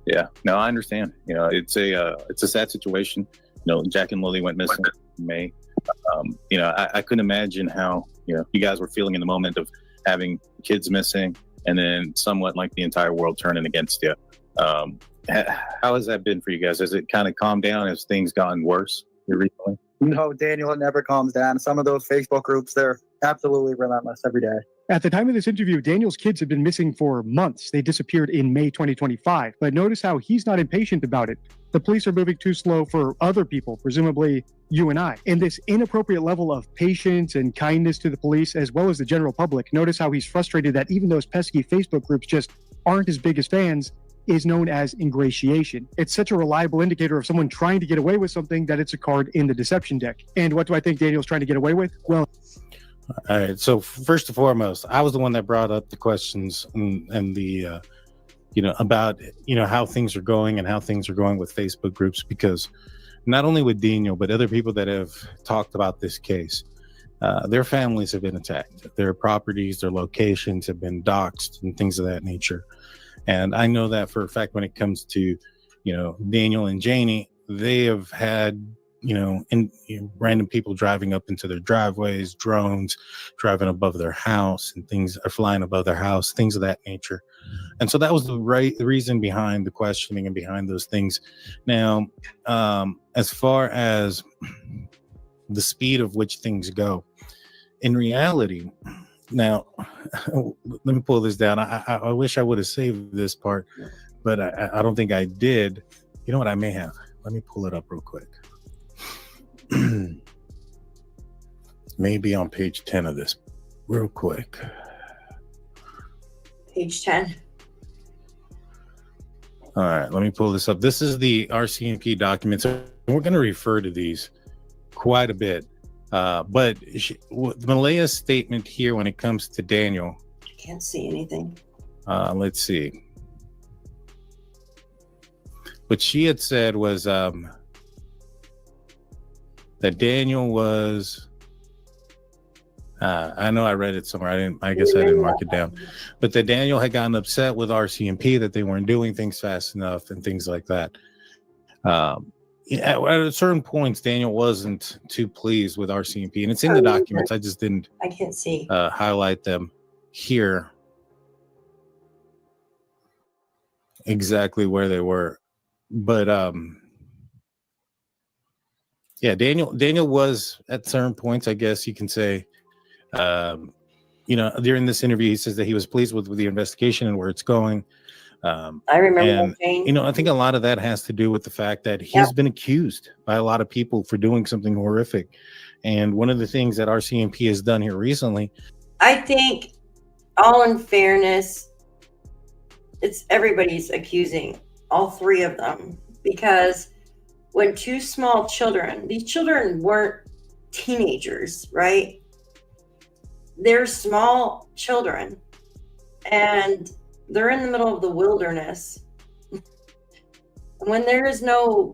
Yeah, no, I understand. You know, it's a sad situation. You know, Jack and Lilly went missing in May. You know, I couldn't imagine how, you know, you guys were feeling in the moment of having kids missing and then somewhat like the entire world turning against you. How has that been for you guys? Has it kind of calmed down as things gotten worse here recently?
No, Daniel, it never calms down. Some of those Facebook groups, they're absolutely relentless every day.
At the time of this interview, Daniel's kids have been missing for months. They disappeared in May 2025. But notice how he's not impatient about it. The police are moving too slow for other people, presumably you and I. And this inappropriate level of patience and kindness to the police, as well as the general public, notice how he's frustrated that even those pesky Facebook groups just aren't his biggest fans, is known as ingratiation. It's such a reliable indicator of someone trying to get away with something that it's a card in the deception deck. And what do I think Daniel's trying to get away with? Well,
all right. So first and foremost, I was the one that brought up the questions and the, you know, about, you know, how things are going and how things are going with Facebook groups, because not only with Daniel, but other people that have talked about this case, their families have been attacked. Their properties, their locations have been doxxed and things of that nature. And I know that for a fact when it comes to, you know, Daniel and Janie, they have had, you know, random people driving up into their driveways, drones driving above their house, and things are flying above their house, things of that nature. And so that was the reason behind the questioning and behind those things. Now, as far as the speed of which things go, in reality, now, let me pull this down. I wish I would have saved this part, but I don't think I did. You know what? I may have. Let me pull it up real quick. Maybe on page 10 of this, real quick.
Page 10.
All right, let me pull this up. This is the RCMP documents. We're going to refer to these quite a bit. But Malaya's statement here when it comes to Daniel.
I can't see anything.
Let's see. What she had said was that Daniel was. I know I read it somewhere. I guess I didn't mark it down. But that Daniel had gotten upset with RCMP that they weren't doing things fast enough and things like that. At certain points, Daniel wasn't too pleased with RCMP, and it's in the documents. I just didn't.
I can't see.
Highlight them here exactly where they were, but yeah, Daniel was at certain points, I guess you can say, you know, during this interview, he says that he was pleased with the investigation and where it's going.
I remember
and,
that, Jane.
you know, I think a lot of that has to do with the fact that he's been accused by a lot of people for doing something horrific. And one of the things that RCMP has done here recently,
I think, all in fairness, it's everybody's accusing all three of them, because when two small children, these children weren't teenagers, right? They're small children, and they're in the middle of the wilderness. When there is no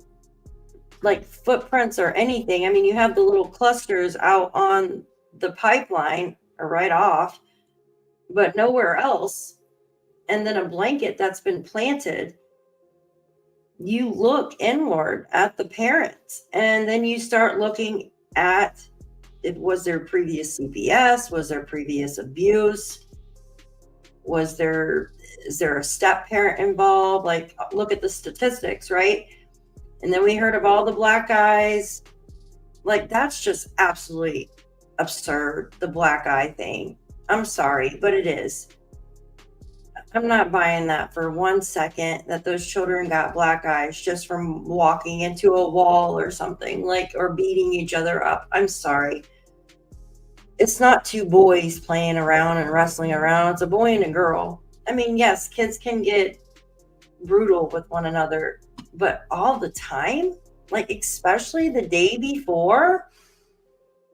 like footprints or anything, I mean, you have the little clusters out on the pipeline or right off, but nowhere else. And then a blanket that's been planted. You look inward at the parents, and then you start looking at Was there previous CPS? Was there previous abuse? Is there a step parent involved? Like, look at the statistics, right? And then we heard of all the black guys. Like, that's just absolutely absurd, the black eye thing. I'm sorry, but it is. I'm not buying that for 1 second, that those children got black eyes just from walking into a wall or something, like, or beating each other up. I'm sorry. It's not two boys playing around and wrestling around. It's a boy and a girl. I mean, yes, kids can get brutal with one another, but all the time, like, especially the day before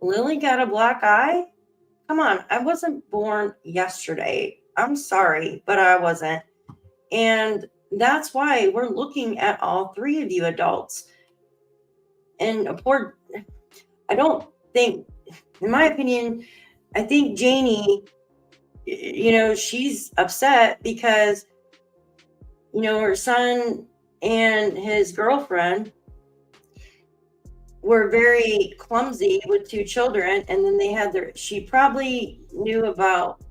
Lily got a black eye. Come on, I wasn't born yesterday. I'm sorry, but I wasn't. And that's why we're looking at all three of you adults. And I don't think, in my opinion, I think Janie, she's upset because, her son and his girlfriend were very clumsy with two children. And then she probably knew about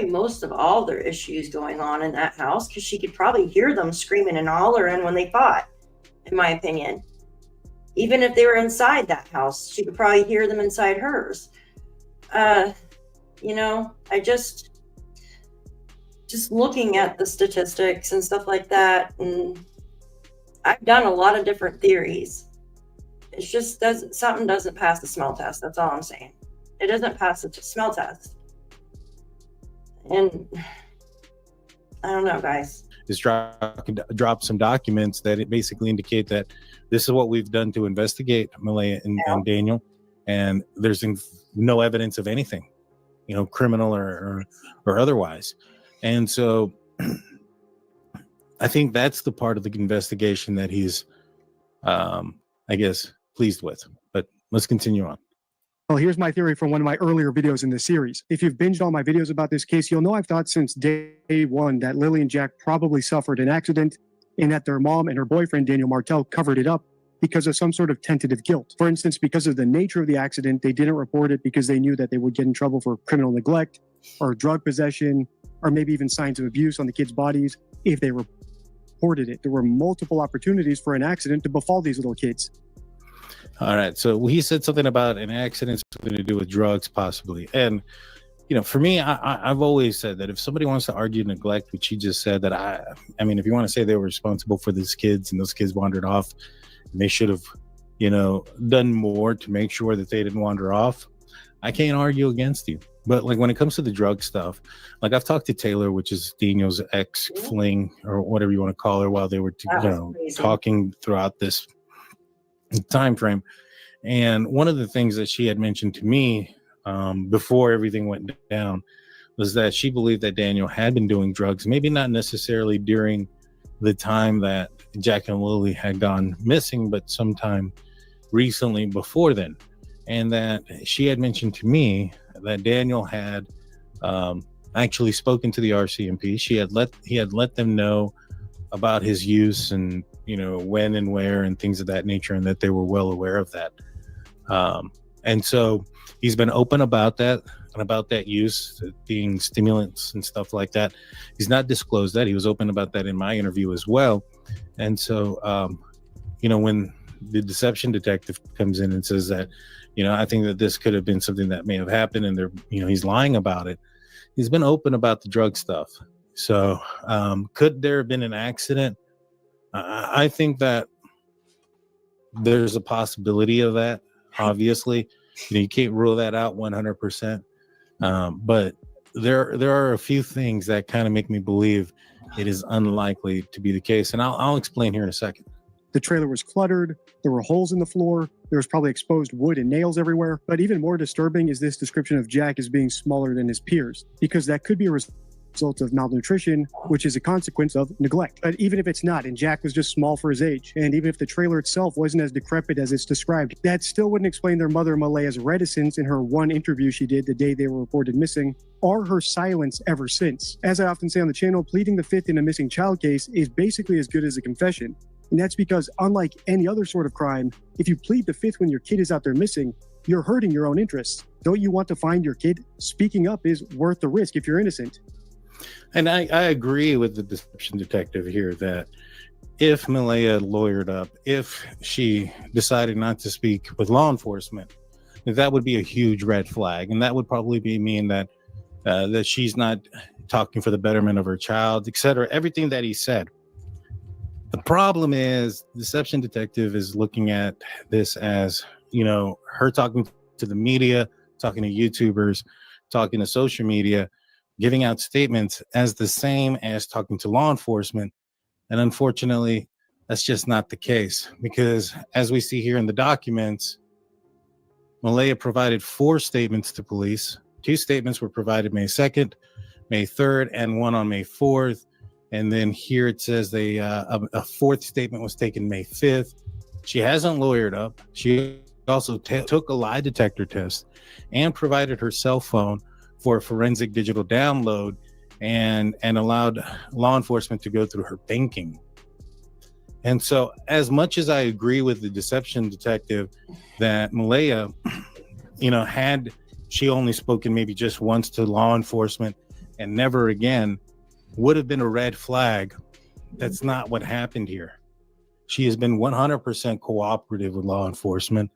most of all their issues going on in that house, because she could probably hear them screaming and hollering when they fought, in my opinion. Even if they were inside that house, she could probably hear them inside hers. I just looking at the statistics and stuff like that, and I've done a lot of different theories. It's just something doesn't pass the smell test. That's all I'm saying. It doesn't pass the smell test. And I don't know, guys.
Just drop some documents that basically indicate that this is what we've done to investigate Malaya and Daniel, and there's no evidence of anything, criminal or otherwise. And so I think that's the part of the investigation that he's, I guess, pleased with. But let's continue on.
Well, here's my theory from one of my earlier videos in this series. If you've binged all my videos about this case, you'll know I've thought since day one that Lily and Jack probably suffered an accident and that their mom and her boyfriend, Daniel Martel, covered it up because of some sort of tentative guilt. For instance, because of the nature of the accident, they didn't report it because they knew that they would get in trouble for criminal neglect or drug possession, or maybe even signs of abuse on the kids' bodies if they reported it. There were multiple opportunities for an accident to befall these little kids.
All right. So he said something about an accident, something to do with drugs, possibly. And, for me, I've always said that if somebody wants to argue neglect, which he just said, that I mean, if you want to say they were responsible for these kids and those kids wandered off, and they should have, done more to make sure that they didn't wander off, I can't argue against you. But like when it comes to the drug stuff, like I've talked to Taylor, which is Daniel's ex-fling or whatever you want to call her, while they were talking throughout this time frame. And one of the things that she had mentioned to me before everything went down was that she believed that Daniel had been doing drugs, maybe not necessarily during the time that Jack and Lily had gone missing, but sometime recently before then. And that she had mentioned to me that Daniel had actually spoken to the RCMP. He had let them know about his use and when and where and things of that nature, and that they were well aware of that. And so he's been open about that and about that use being stimulants and stuff like that. He's not disclosed that. He was open about that in my interview as well. And so, when the deception detective comes in and says that, I think that this could have been something that may have happened, and he's lying about it. He's been open about the drug stuff. So, could there have been an accident? I think that there's a possibility of that. Obviously, you can't rule that out 100%. But there are a few things that kind of make me believe it is unlikely to be the case, and I'll explain here in a second.
The trailer was cluttered. There were holes in the floor. There was probably exposed wood and nails everywhere. But even more disturbing is this description of Jack as being smaller than his peers, because that could be a result of malnutrition, which is a consequence of neglect. But even if it's not, and Jack was just small for his age, and even if the trailer itself wasn't as decrepit as it's described, that still wouldn't explain their mother Malaya's reticence in her one interview she did the day they were reported missing, or her silence ever since. As I often say on the channel, pleading the fifth in a missing child case is basically as good as a confession. And that's because, unlike any other sort of crime, if you plead the fifth when your kid is out there missing, you're hurting your own interests. Don't you want to find your kid? Speaking up is worth the risk if you're innocent.
And I agree with the deception detective here that if Malaya lawyered up, if she decided not to speak with law enforcement, that would be a huge red flag. And that would probably mean that that she's not talking for the betterment of her child, etc. Everything that he said. The problem is the deception detective is looking at this as, her talking to the media, talking to YouTubers, talking to social media, giving out statements as the same as talking to law enforcement. And unfortunately, that's just not the case, because as we see here in the documents, Malaya provided 4 statements to police. 2 statements were provided May 2nd, May 3rd, and one on May 4th. And then here it says a 4th statement was taken May 5th. She hasn't lawyered up. She also took a lie detector test and provided her cell phone for a forensic digital download and allowed law enforcement to go through her banking. And so as much as I agree with the deception detective that Malaya, had she only spoken maybe just once to law enforcement and never again, would have been a red flag. That's not what happened here. She has been 100% cooperative with law enforcement.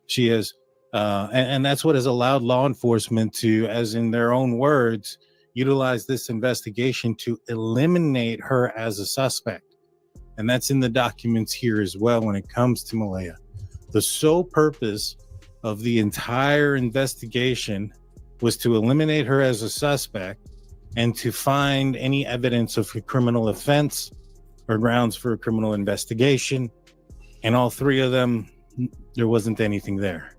She has, and that's what has allowed law enforcement to, as in their own words, utilize this investigation to eliminate her as a suspect. And that's in the documents here as well when it comes to Malaya. The sole purpose of the entire investigation was to eliminate her as a suspect and to find any evidence of a criminal offense or grounds for a criminal investigation. And all 3 of them, there wasn't anything there.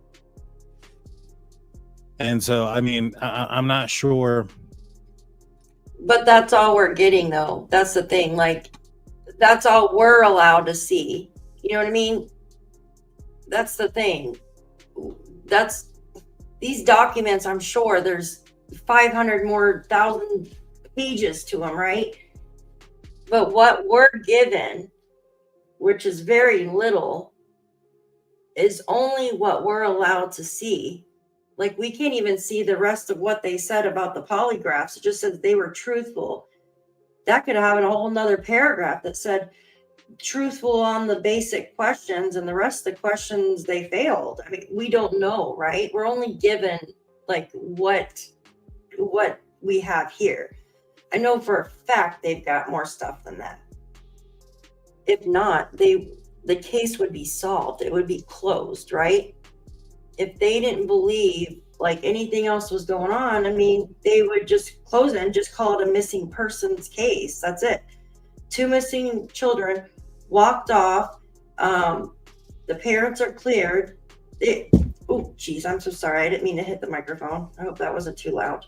And so, I'm not sure.
But that's all we're getting, though. That's the thing. Like, that's all we're allowed to see. You know what I mean? That's the thing. These documents, I'm sure there's 500 more 1,000 pages to them, right? But what we're given, which is very little, is only what we're allowed to see. Like, we can't even see the rest of what they said about the polygraphs. It just said they were truthful. That could have a whole nother paragraph that said truthful on the basic questions, and the rest of the questions they failed. I mean, we don't know, right? We're only given like what we have here. I know for a fact they've got more stuff than that. If not, the case would be solved. It would be closed, right? If they didn't believe like anything else was going on, they would just close it and just call it a missing persons case. That's it. 2 missing children walked off. The parents are cleared. Oh, geez, I'm so sorry. I didn't mean to hit the microphone. I hope that wasn't too loud.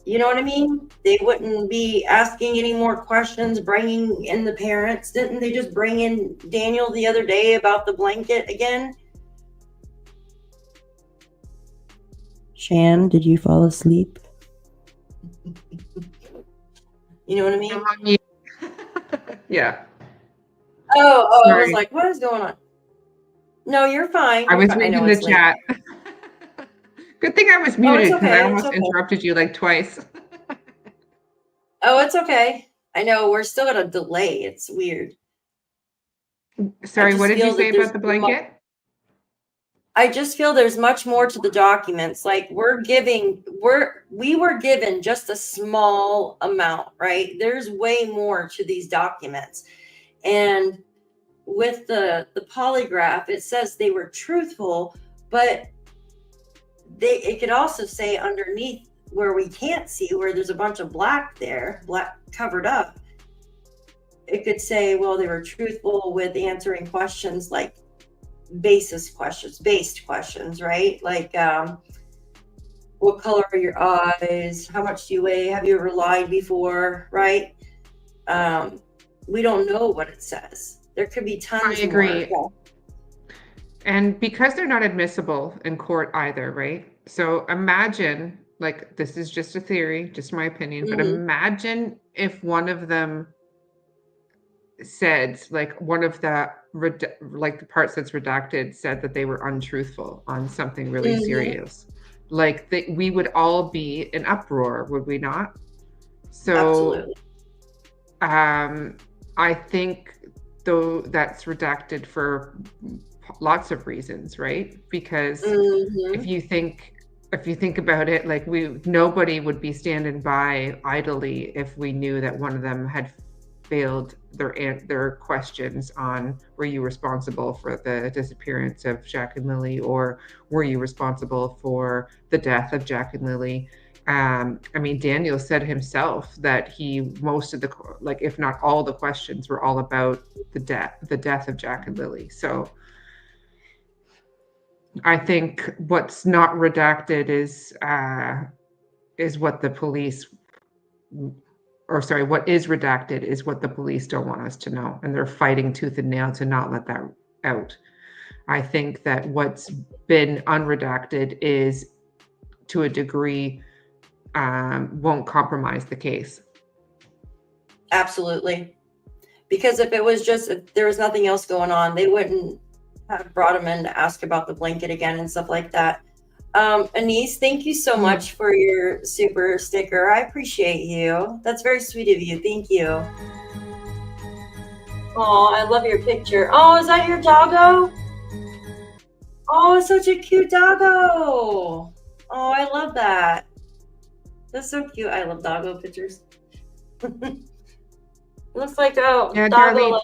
You know what I mean? They wouldn't be asking any more questions, bringing in the parents. Didn't they just bring in Daniel the other day about the blanket again? Shan, did you fall asleep? You know what I mean?
Yeah.
Oh, I was
Sorry.
like, what is going on? No, you're fine.
I
You're
was
fine.
reading
know
the
it's late.
chat. Good thing I was muted because
okay,
I
it's
almost
okay.
interrupted you like twice.
Oh, it's okay. I know we're still at a delay. It's weird.
Sorry,
just
what did
feel
you
that
say
there's
about the blanket?
I just feel there's much more to the documents. Like we were given just a small amount, right? There's way more to these documents. And with the polygraph, it says they were truthful, but it could also say underneath where we can't see, where there's a bunch of black covered up. It could say, well, they were truthful with answering questions like based questions, right? Like, what color are your eyes? How much do you weigh? Have you ever lied before? Right? We don't know what it says. There could be tons
I agree.
more.
And because they're not admissible in court either, right? So imagine, like, this is just a theory, just my opinion, but imagine if one of them said, like, one of the like the parts that's redacted said that they were untruthful on something really
Mhm.
serious. Like, we would all be in uproar, would we not? So
Absolutely.
I think though that's redacted for lots of reasons, right? Because
Mhm.
if you think about it, like, nobody would be standing by idly if we knew that one of them had failed their questions on, were you responsible for the disappearance of Jack and Lilly, or were you responsible for the death of Jack and Lilly? I mean, Daniel said himself that most of the, like, if not all the questions were all about the death of Jack and Lilly. So I think what's not redacted is what the police, or sorry, what is redacted is what the police don't want us to know, and they're fighting tooth and nail to not let that out. I think that what's been unredacted is, to a degree, won't compromise the case.
Absolutely. Because if there was nothing else going on, they wouldn't have brought him in to ask about the blanket again and stuff like that. Anise, thank you so much for your super sticker. I appreciate you. That's very sweet of you. Thank you. Oh, I love your picture. Oh, is that your doggo? Oh, such a cute doggo. Oh, I love that. That's so cute. I love doggo pictures. Looks like a
Yeah,
doggo.
Darlene,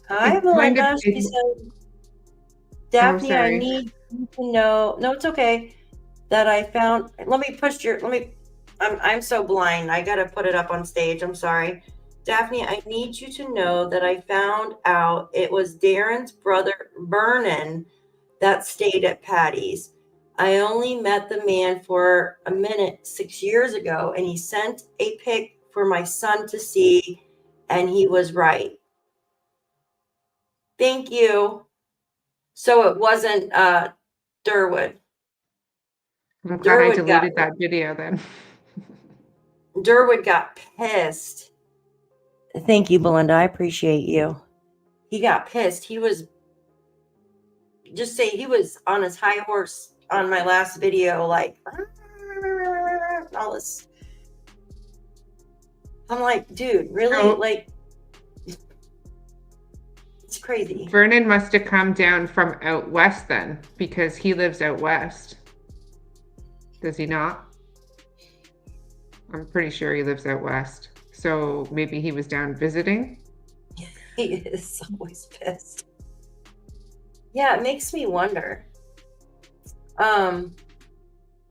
Hi,
it's kind
Melinda.
of-
She said, Daphne, I
sorry.
need you to know. No, it's okay. That I found. I'm so blind. I gotta put it up on stage. I'm sorry. Daphne, I need you to know that I found out it was Darren's brother, Vernon, that stayed at Patty's. I only met the man for a minute 6 years ago, and he sent a pic for my son to see, and he was right. Thank you. So it wasn't Durwood.
I'm glad I
Durwood
deleted that video then.
Durwood got pissed. Thank you, Belinda. I appreciate you. He got pissed. He was on his high horse on my last video, like all this. I'm like, dude, really?
Oh.
Like, it's crazy.
Vernon must have come down from out west then, because he lives out west. Does he not? I'm pretty sure he lives out west. So maybe he was down visiting.
He is always pissed. Yeah, it makes me wonder.
Yeah,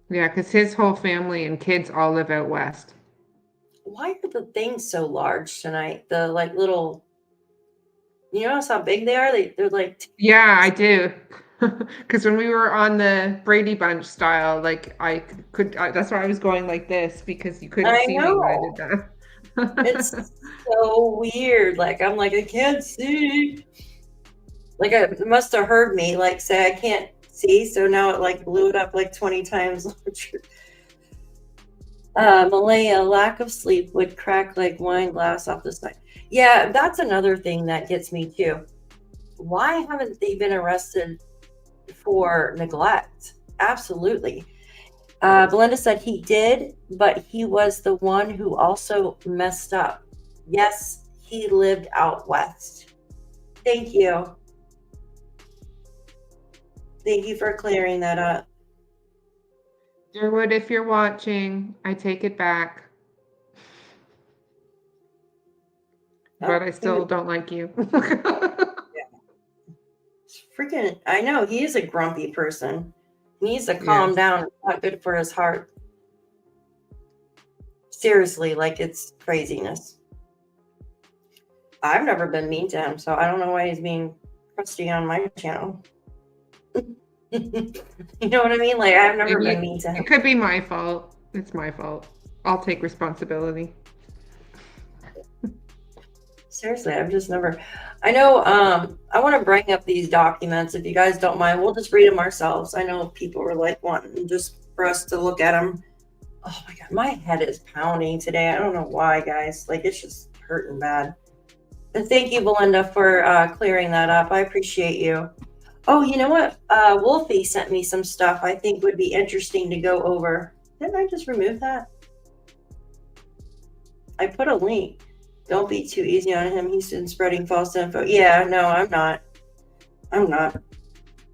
because his whole family and kids all live out west.
Why are the things so large tonight? The like little, you notice how big they are? They're like,
Yeah, I do. Because when we were on the Brady Bunch style, like, that's why I was going like this, because you couldn't
I
see me when I
know.
did that.
It's so weird. Like, I'm like, I can't see. Like, it must have heard me like say I can't see, so now it like blew it up like 20 times larger. Malaya, lack of sleep would crack like wine glass off the side. Yeah, that's another thing that gets me too. Why haven't they been arrested for neglect? Absolutely. Belinda said he did, but he was the one who also messed up. Yes, he lived out west. Thank you. Thank you for clearing that up.
Durwood, if you're watching, I take it back. But I still don't like you.
Freaking, I know he is a grumpy person. He needs to calm down. It's not good for his heart. Seriously, like, it's craziness. I've never been mean to him, so I don't know why he's being crusty on my channel. You know what I mean? Like, I've never been mean to him.
It could be my fault. It's my fault. I'll take responsibility.
Seriously, I've just never. I know. I want to bring up these documents if you guys don't mind. We'll just read them ourselves. I know people were like wanting just for us to look at them. Oh my God, my head is pounding today. I don't know why, guys. Like, it's just hurting bad. But thank you, Belinda, for clearing that up. I appreciate you. Oh, you know what? Wolfie sent me some stuff I think would be interesting to go over. Didn't I just remove that? I put a link. Don't be too easy on him. He's been spreading false info. Yeah, no, I'm not. I'm not.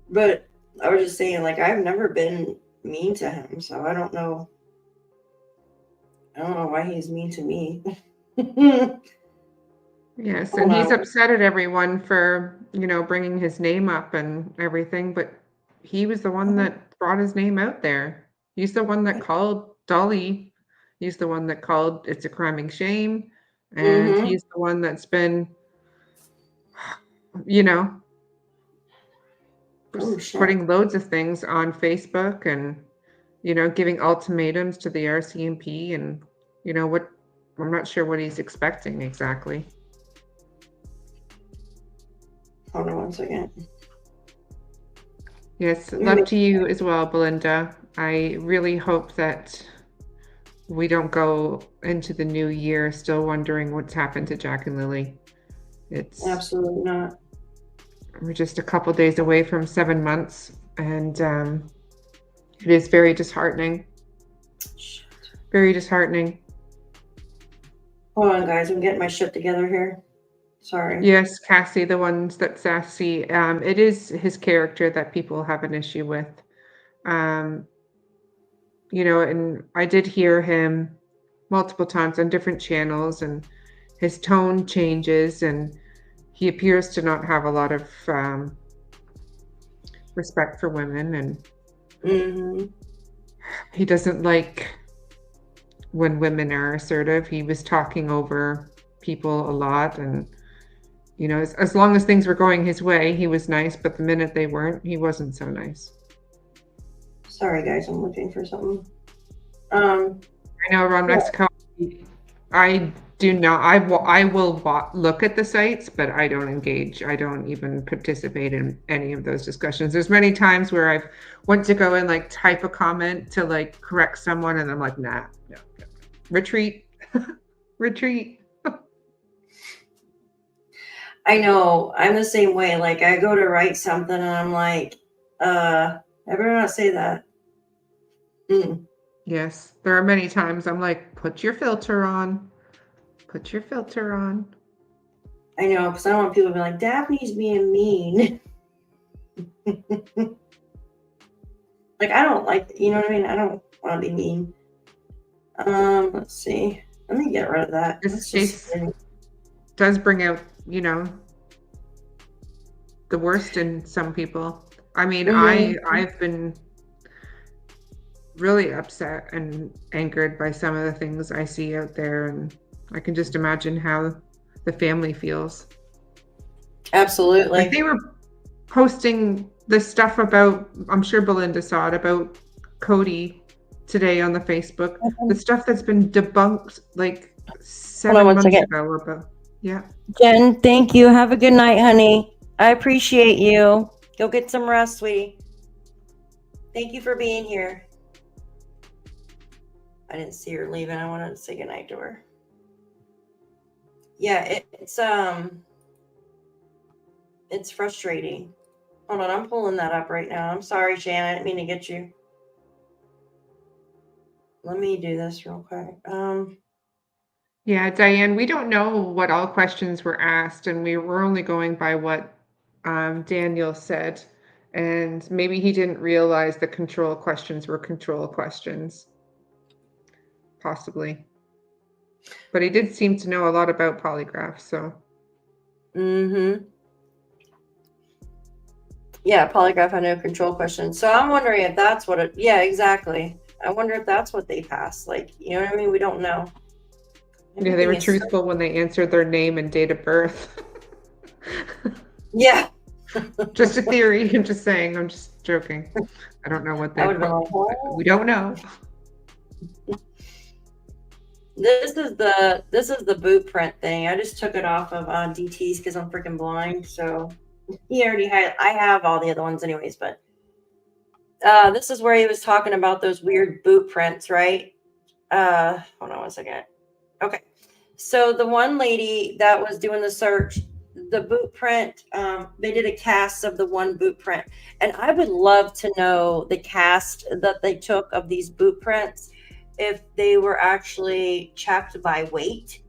But I was just saying, like, I've never been mean to him, so I don't know. I don't know why he's mean to me.
Yes,
Oh,
and he's
no.
upset at everyone for, bringing his name up and everything, but he was the one that brought his name out there. He's the one that called Dolly. He's the one that called It's a Criming Shame. And
Mhm.
he's the one that's been, you know,
Oh, shit.
putting loads of things on Facebook and, giving ultimatums to the RCMP and, what I'm not sure what he's expecting exactly.
Hold on one second.
Yes, love to you as well, Belinda. I really hope that we don't go into the new year still wondering what's happened to Jack and Lilly. It's
Absolutely not.
We're just a couple days away from 7 months, and it is very disheartening.
Shit.
Very disheartening.
Hold on, guys. I'm getting my shit together here. Sorry.
Yes, Cassie, the ones that sassy. It is his character that people have an issue with. And I did hear him multiple times on different channels, and his tone changes, and he appears to not have a lot of respect for women, and
Mm-hmm.
he doesn't like when women are assertive. He was talking over people a lot, and as long as things were going his way, he was nice, but the minute they weren't, he wasn't so nice.
Sorry, guys. I'm looking for something.
I know around Mexico, I do not. I will look at the sites, but I don't engage. I don't even participate in any of those discussions. There's many times where I've went to go and like type a comment to like correct someone, and I'm like, nah, no. Retreat, retreat.
I know. I'm the same way. Like, I go to write something, and I'm like, I better not say that.
Yes, there are many times I'm like, put your filter on. Put your filter on.
I know, because I don't want people to be like, Daphne's being mean. Like, I don't like, you know what I mean? I don't want to be mean. Let's see. Let me get rid of that.
This case does bring out, the worst in some people. I mean, I've been really upset and angered by some of the things I see out there, and I can just imagine how the family feels.
Absolutely.
Like, they were posting this stuff about, I'm sure Belinda saw it, about Cody today on the Facebook. The stuff that's been debunked like 7 months ago about. Yeah.
Jen, thank you. Have a good night, honey. I appreciate you. Go get some rest, sweetie. Thank you for being here. I didn't see her leaving. I wanted to say goodnight to her. Yeah, it's frustrating. Hold on, I'm pulling that up right now. I'm sorry, Shannon. I didn't mean to get you. Let me do this real quick.
Yeah, Diane, we don't know what all questions were asked, and we were only going by what Daniel said. And maybe he didn't realize the control questions were control questions. Possibly. But he did seem to know a lot about polygraphs, so.
Yeah, polygraph had no control questions. So I'm wondering if that's what it, yeah, exactly. I wonder if that's what they passed. Like, you know what I mean? We don't know.
Yeah, they were truthful when they answered their name and date of birth.
Yeah.
Just a theory. I'm just saying. I'm just joking. I don't know what they. We don't know.
This is the boot print thing. I just took it off of DT's because I'm freaking blind. So he already had. I have all the other ones anyways, but this is where he was talking about those weird boot prints, right? Hold on one second. Okay. So the one lady that was doing the search, the boot print, they did a cast of the one boot print. And I would love to know the cast that they took of these boot prints, if they were actually checked by weight.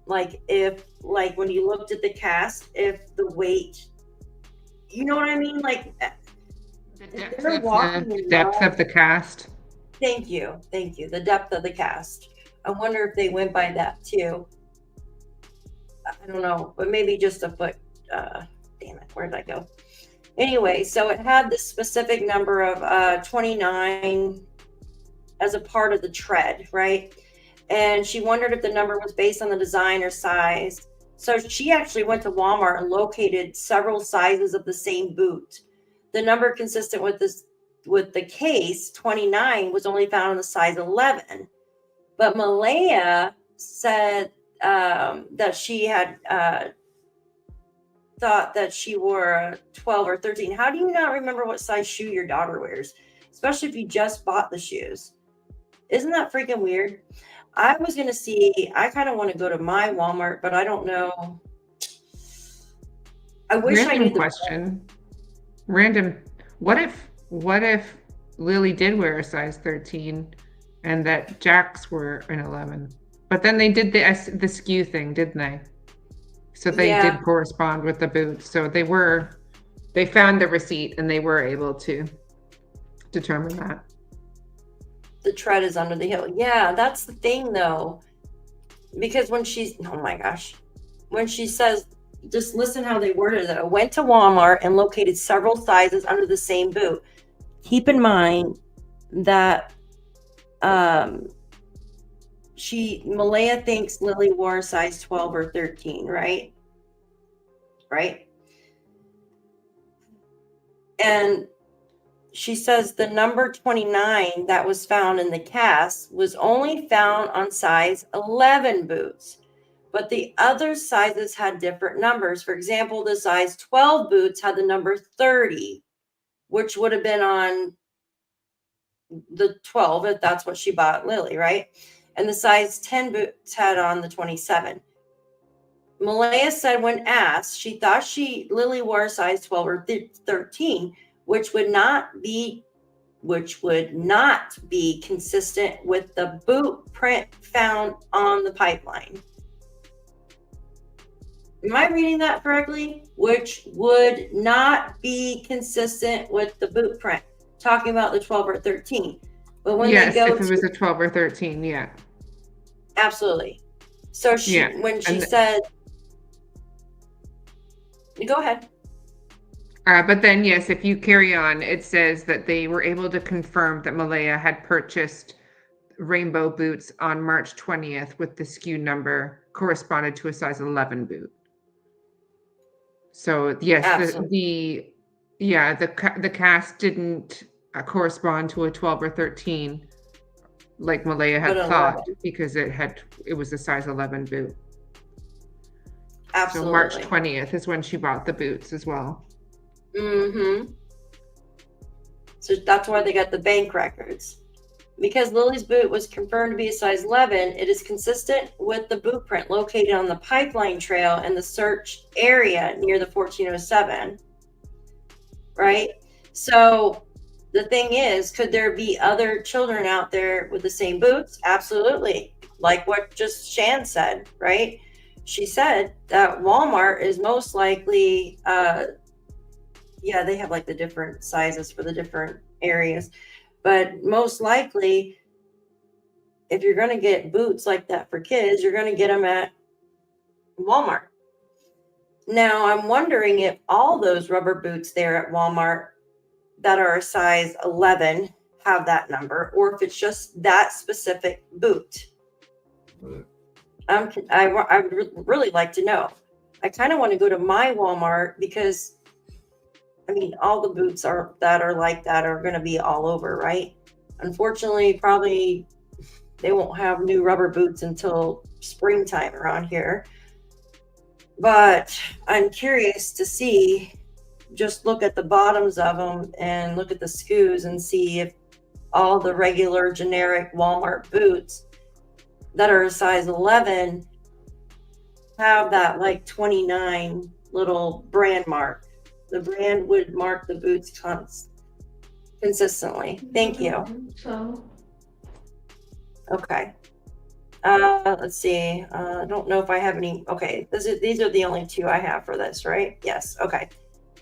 Like if, like when you looked at the cast, if the weight, you know what I mean? Like they're walking
The
in
depth
mud.
of the cast.
Thank you. Thank you. The depth of the cast. I wonder if they went by that too. I don't know, but maybe just a foot. Damn it, where did I go? Anyway, so it had this specific number of 29 as a part of the tread, right? And she wondered if the number was based on the design or size. So she actually went to Walmart and located several sizes of the same boot. The number consistent with this, with the case, 29, was only found in the size 11. But Malaya said that she had thought that she wore a 12 or 13. How do you not remember what size shoe your daughter wears? Especially if you just bought the shoes. Isn't that freaking weird? I was going to see, I kind of want to go to my Walmart, but I don't know. I wish I knew
Random question. Random. What if Lily did wear a size 13 and that Jack's were an 11? But then they did the skew thing, didn't they? So they did correspond with the boots. So they found the receipt and they were able to determine that.
The tread is under the heel. Yeah, that's the thing though. Because when she's, oh my gosh, when she says, just listen how they worded it. I went to Walmart and located several sizes under the same boot. Keep in mind that Malaya thinks Lily wore a size 12 or 13, right? Right? And she says the number 29 that was found in the cast was only found on size 11 boots, but the other sizes had different numbers. For example, the size 12 boots had the number 30, which would have been on the 12, if that's what she bought Lily, right? And the size 10 boots had on the 27. Malaya said when asked, she thought Lily wore a size 12 or 13, which would not be consistent with the boot print found on the pipeline. Am I reading that correctly? Which would not be consistent with the boot print, talking about the 12 or 13. But when
yes,
they go
if it was a 12 or 13, yeah.
Absolutely. So when she said, go ahead.
But then, yes, if you carry on, it says that they were able to confirm that Malaya had purchased rainbow boots on March 20th with the SKU number corresponded to a size 11 boot. So yes, the cast didn't correspond to a 12 or 13 like Malaya had thought, because it was a size 11 boot.
Absolutely.
So March 20th is when she bought the boots as well.
Mm-hmm. So that's why they got the bank records. Because Lily's boot was confirmed to be a size 11, it is consistent with the boot print located on the pipeline trail in the search area near the 1407. Right? So the thing is, could there be other children out there with the same boots? Absolutely. Like what just Shan said, right? She said that Walmart is most likely, they have like the different sizes for the different areas. But most likely, if you're going to get boots like that for kids, you're going to get them at Walmart. Now, I'm wondering if all those rubber boots there at Walmart that are a size 11 have that number, or if it's just that specific boot. I would really like to know. I kind of want to go to my Walmart because, I mean, all the boots that are like that are going to be all over, right? Unfortunately, probably they won't have new rubber boots until springtime around here. But I'm curious to see, just look at the bottoms of them and look at the SKUs and see if all the regular generic Walmart boots that are a size 11 have that like 29 little brand mark. The brand would mark the boots consistently. Thank you.
So
Okay. Let's see. I don't know if I have any. Okay, these are the only two I have for this, right? Yes. Okay.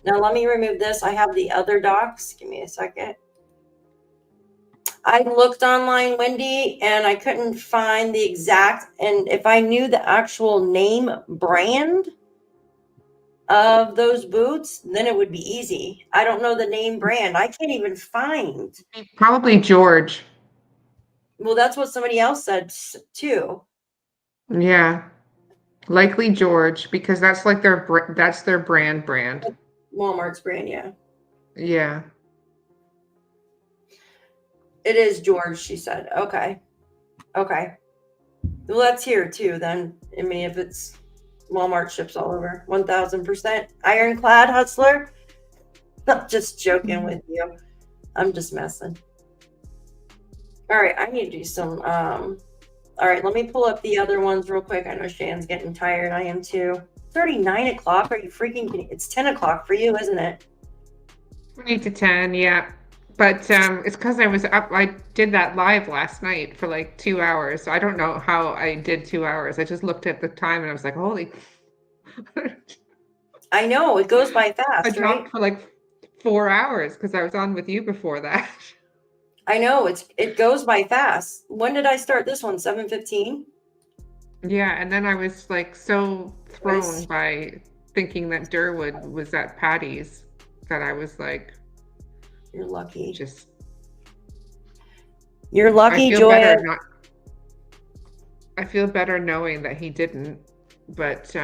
Now let me remove this. I have the other docs. Give me a second. I looked online, Wendy, and I couldn't find the exact. And if I knew the actual name brand of those boots, then it would be easy. I don't know the name brand. I can't even find.
Probably George.
Well, that's what somebody else said too.
Yeah. Likely George, because that's like their that's their brand.
Walmart's brand, yeah.
Yeah.
It is George, she said. Okay. Okay. Well, that's here too, then. I mean, if it's Walmart ships all over. 1000%. Ironclad hustler. I'm just joking with you. I'm just messing. All right, I need to do some. All right, let me pull up the other ones real quick. I know Shan's getting tired. I am too. 39 o'clock. Are you freaking kidding? It's 10 o'clock for you, isn't it?
20 to 10, yeah. But it's because I was up. I did that live last night for like 2 hours. So I don't know how I did 2 hours. I just looked at the time and I was like, holy.
I know, it goes by
I
fast, right?
talked for like 4 hours because I was on with you before that.
I know, it goes by fast. When did I start this one? 7:15?
Yeah, and then I was like so thrown
Nice.
by thinking that Durwood was at Patty's that I was like,
You're lucky.
just.
You're
I
lucky,
feel
Joya.
better not. I feel better knowing that he didn't, but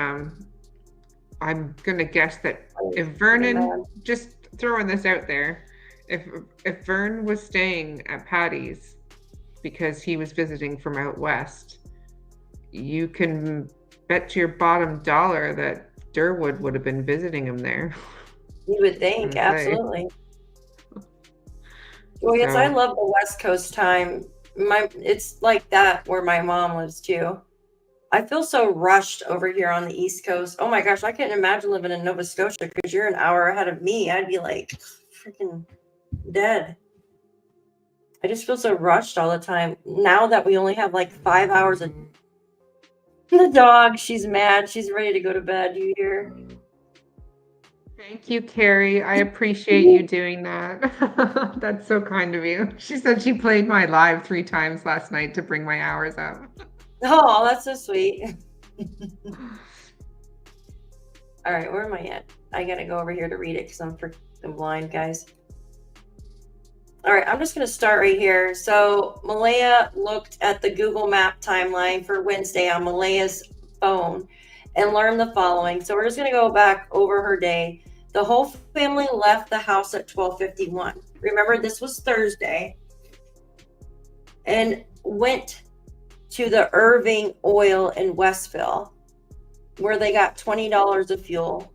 I'm gonna guess that if Vernon, just throwing this out there, if Vern was staying at Patty's because he was visiting from out west, you can bet your bottom dollar that Durwood would have been visiting him there.
You would think,
Okay.
absolutely. Joyous,
So-
I love the West Coast time. It's like that where my mom lives too. I feel so rushed over here on the East Coast. Oh my gosh, I couldn't imagine living in Nova Scotia because you're an hour ahead of me. I'd be like freaking dead. I just feel so rushed all the time. Now that we only have like 5 hours of the dog, she's mad. She's ready to go to bed. You hear?
Thank you, Carrie. I appreciate you doing that. That's so kind of you. She said she played my live 3 times last night to bring my hours up.
Oh, that's so sweet. All right, where am I at? I gotta go over here to read it because I'm freaking blind, guys. All right, I'm just gonna start right here. So Malaya looked at the Google Map timeline for Wednesday on Malaya's phone and learned the following. So we're just gonna go back over her day. The whole family left the house at 12:51. Remember, this was Thursday, and went to the Irving Oil in Westville, where they got $20 of fuel.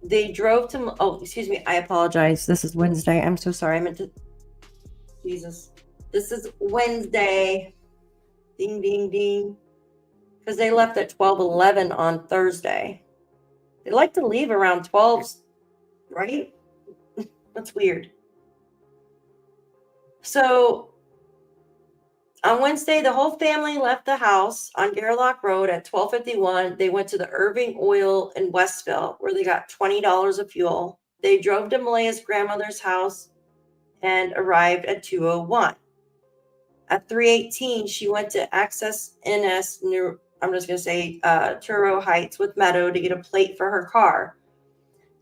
They drove to, oh, excuse me, I apologize. This is Wednesday. I'm so sorry. I meant to, Jesus. This is Wednesday. Ding, ding, ding. Because they left at 12:11 on Thursday. They like to leave around 12, right? That's weird. So, on Wednesday, the whole family left the house on Gairloch Road at 12:51. They went to the Irving Oil in Westville, where they got $20 of fuel. They drove to Malaya's grandmother's house and arrived at 2:01. At 3:18, she went to Access NS, I'm just going to say Turo Heights with Meadow to get a plate for her car.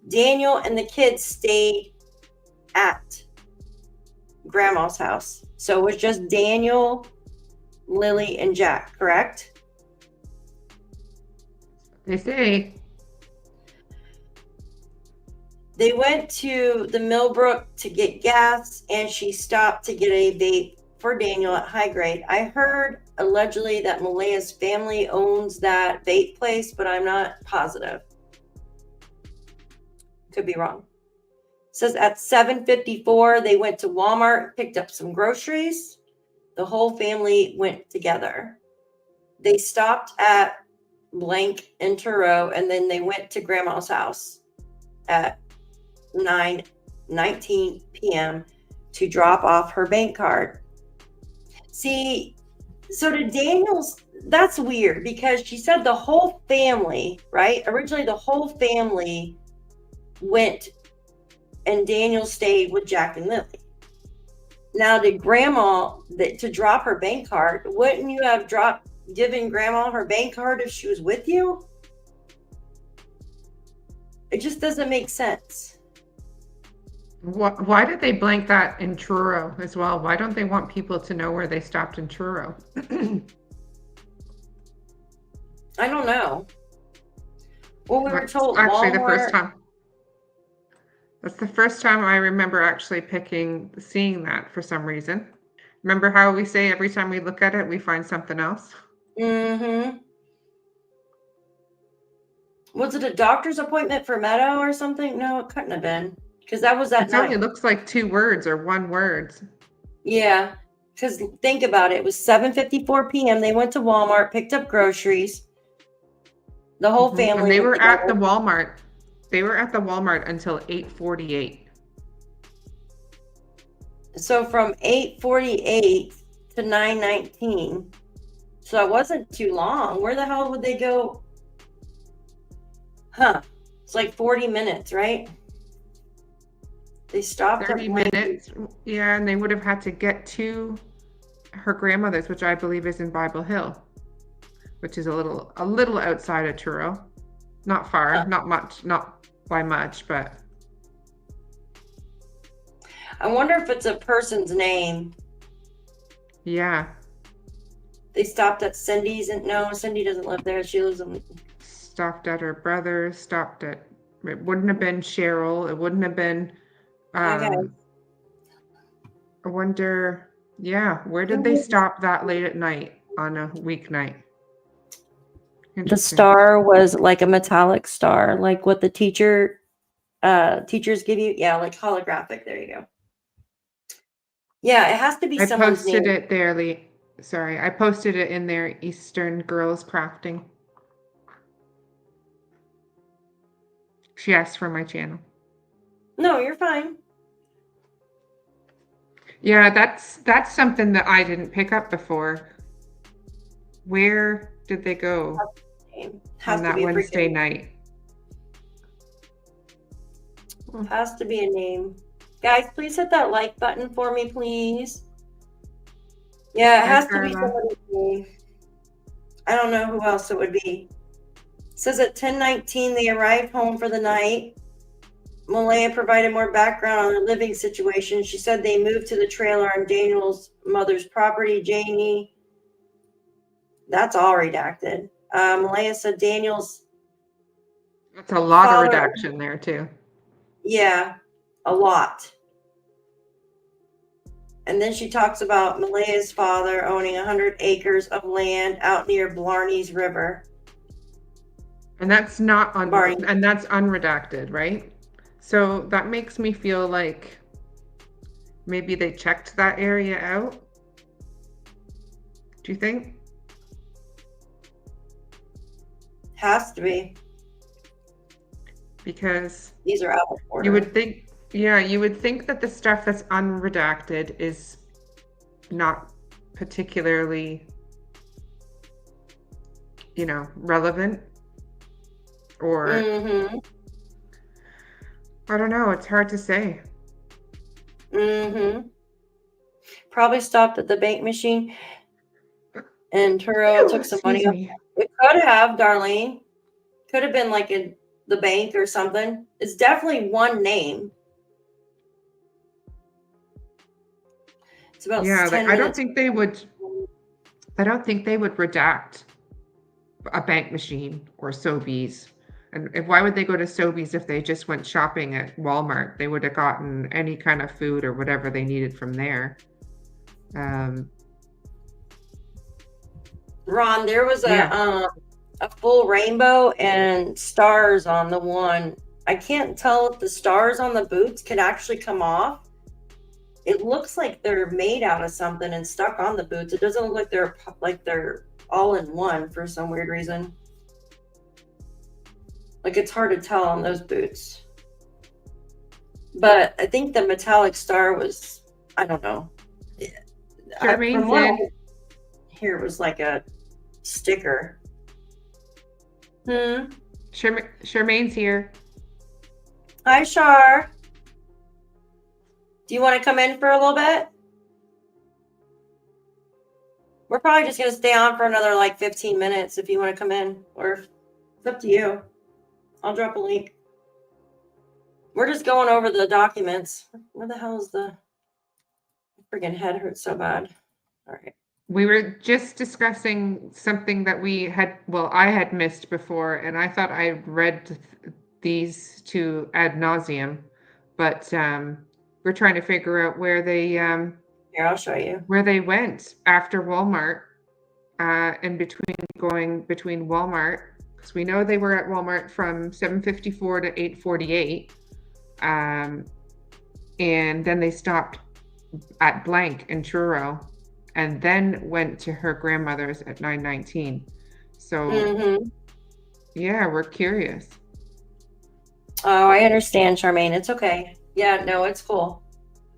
Daniel and the kids stayed at Grandma's house. So it was just Daniel, Lily, and Jack, correct?
They say.
They went to the Millbrook to get gas, and she stopped to get a vape for Daniel at High Grade. I heard allegedly that Malaya's family owns that vape place, but I'm not positive. Could be wrong. It says at 7:54, they went to Walmart, picked up some groceries. The whole family went together. They stopped at blank in Truro, and then they went to grandma's house at 9:19 p.m. to drop off her bank card. See, so to Daniel's, that's weird because she said the whole family, right? Originally, the whole family went and Daniel stayed with Jack and Lilly. Now, did grandma to drop her bank card? Wouldn't you have given grandma her bank card if she was with you? It just doesn't make sense.
Why did they blank that in Truro as well? Why don't they want people to know where they stopped in Truro?
I don't know. Well, we were
That's
told
actually the
Walmart.
first time. That's the first time I remember actually seeing that for some reason. Remember how we say every time we look at it, we find something else?
Mm-hmm. Was it a doctor's appointment for Meadow or something? No, it couldn't have been. Because that was that
It only
night.
looks like 2 words or 1 word.
Yeah. Because think about it. It was 7:54 p.m. They went to Walmart, picked up groceries. The whole family.
And they
went
were at the
together.
Walmart. They were at the Walmart until 8:48.
So from 8:48 to 9:19. So it wasn't too long. Where the hell would they go? Huh. It's like 40 minutes, right? They stopped
30
at Blank.
minutes. Yeah, and they would have had to get to her grandmother's, which I believe is in Bible Hill, which is a little outside of Truro. Not far,
Huh.
not much, not by much, but
I wonder if it's a person's name.
yeah.
They stopped at Cindy's, and no, Cindy doesn't live there. She lives in.
Stopped at her brother's, stopped at, it wouldn't have been Cheryl, it wouldn't have been,
Okay.
I wonder, yeah, where did they stop that late at night on a weeknight?
The
Interesting.
star was like a metallic star, like what the teachers give you. Yeah, like holographic. There you go. Yeah, it has to be
I
someone's
posted
name.
it there, sorry, I posted it in their Eastern Girls Crafting. She asked for my channel.
No, you're fine.
Yeah, that's something that I didn't pick up before. Where did they go
Has
on
to
that
be a
Wednesday
freaking,
night?
has to be a name. Guys, please hit that like button for me, please. Yeah, it has to be
Gairloch.
somebody's name. I don't know who else it would be. It says at 10:19 they arrived home for the night. Malaya provided more background on their living situation. She said they moved to the trailer on Daniel's mother's property. Janie, that's all redacted. Malaya said Daniel's,
That's a lot
Father-
of redaction there too.
yeah, a lot. And then she talks about Malaya's father owning 100 acres of land out near Blarney's River.
And that's not
Barney.
and that's unredacted, right? So that makes me feel like maybe they checked that area out. Do you think?
Has to be.
Because
These are out of order.
you would think, yeah, you would think that the stuff that's unredacted is not particularly, relevant, or
Mm-hmm.
I don't know, it's hard to say.
Mm-hmm. Probably stopped at the bank machine and Turo took some money.
Excuse me.
It could have, Darlene. Could have been like in the bank or something. It's definitely one name. It's about
Yeah,
10
I don't
minutes.
think they would redact a bank machine or Sobeys. And why would they go to Sobeys if they just went shopping at Walmart? They would have gotten any kind of food or whatever they needed from there.
Ron, there was
Yeah.
a full rainbow and stars on the one. I can't tell if the stars on the boots could actually come off. It looks like they're made out of something and stuck on the boots. It doesn't look like they're all in one for some weird reason. Like, it's hard to tell on those boots. But I think the metallic star was, I don't know.
Charmaine's
From what
in.
here was like a sticker.
Charmaine's here.
Hi, Char. Do you want to come in for a little bit? We're probably just going to stay on for another like 15 minutes if you want to come in, or it's up to you. I'll drop a link. We're just going over the documents. Where the hell is the friggin' head hurts so bad? All right.
We were just discussing something that I had missed before, and I thought I read these to ad nauseum, but we're trying to figure out where they
Here, I'll show you.
where they went after Walmart, and between Walmart, because we know they were at Walmart from 7:54 to 8:48, and then they stopped at blank in Truro, and then went to her grandmother's at 9:19. So yeah, we're curious.
Oh, I understand, Charmaine. It's okay. Yeah, no, it's cool.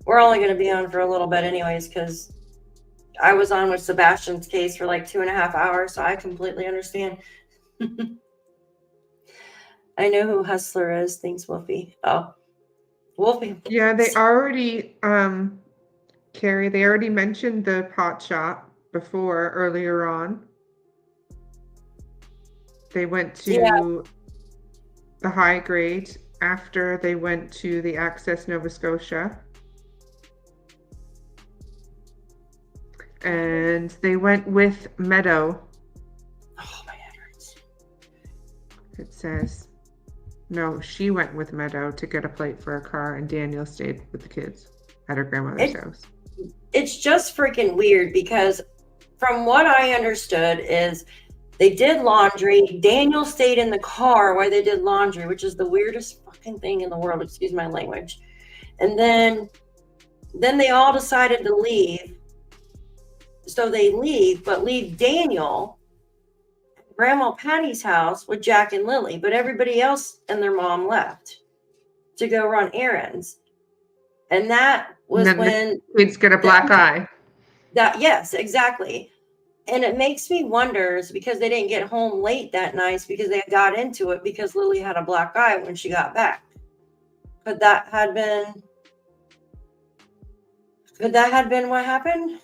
We're only going to be on for a little bit anyways, because I was on with Sebastian's case for like 2.5 hours, so I completely understand. I know who Hustler is. Thanks, Wolfie. Oh, Wolfie.
Yeah, they already, Carrie, they already mentioned the pot shop earlier on. They went to the high grade after they went to the Access Nova Scotia. And they went with Meadow.
Oh, my head hurts.
It says, no, she went with Meadow to get a plate for a car, and Daniel stayed with the kids at her grandmother's house.
It's just freaking weird because from what I understood is they did laundry. Daniel stayed in the car while they did laundry, which is the weirdest fucking thing in the world. Excuse my language. And then they all decided to leave. So they leave, but leave Daniel at Grandma Patty's house with Jack and Lily. But everybody else and their mom left to go run errands. And that was when
the kids get a black eye.
Yes, exactly. And it makes me wonder is because they didn't get home late that night because they got into it because Lily had a black eye when she got back. Could that have been what happened?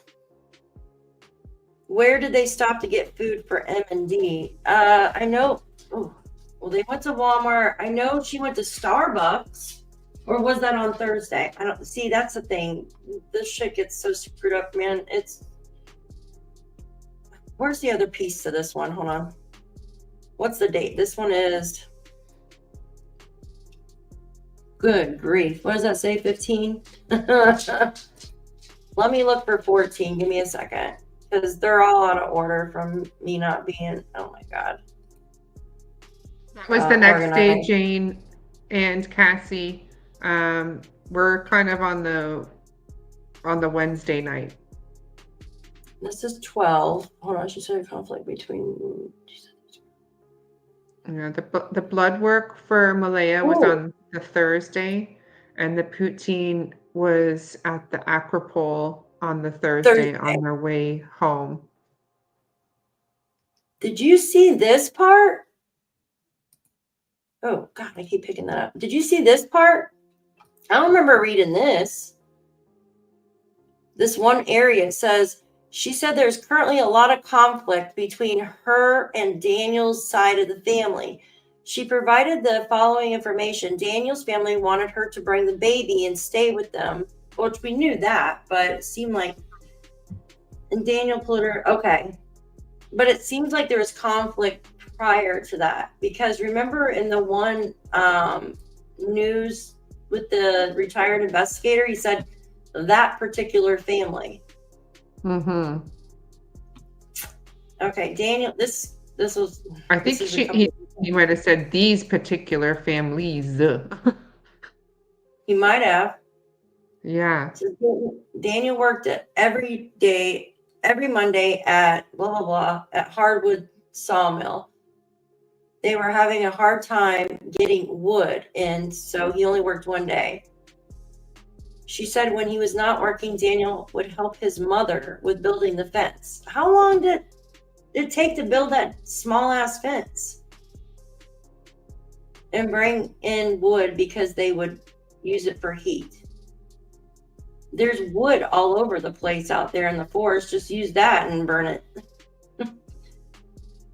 Where did they stop to get food for M&D? I know. Oh, well, they went to Walmart. I know she went to Starbucks. Or was that on Thursday? I don't see. That's the thing. This shit gets so screwed up, man. Where's the other piece to this one? Hold on. What's the date? This one is. Good grief. What does that say? 15? Let me look for 14. Give me a second. Because they're all out of order from me not being. Oh my God.
That was the next day,
organized.
Jane and Cassie. We're kind of on the Wednesday night.
This is 12. Hold on, she said a conflict between.
Yeah, the blood work for Malaya was on the Thursday, and the poutine was at the Aquapole on the Thursday on their way home.
Did you see this part? Oh God, I keep picking that up. Did you see this part? I don't remember reading this. This one area says, she said there's currently a lot of conflict between her and Daniel's side of the family. She provided the following information. Daniel's family wanted her to bring the baby and stay with them, which we knew that, but it seemed like, and Daniel put her, okay. But it seems like there was conflict prior to that, because remember in the one news with the retired investigator, he said that particular family.
Mm-hmm.
Okay, Daniel, this was.
I think he might have said these particular families.
He might have.
Yeah.
So Daniel worked it every day every Monday at blah, blah, blah, at Hardwood Sawmill. They were having a hard time getting wood, and so he only worked one day. She said when he was not working, Daniel would help his mother with building the fence. How long did it take to build that small ass fence? And bring in wood because they would use it for heat. There's wood all over the place out there in the forest. Just use that and burn it.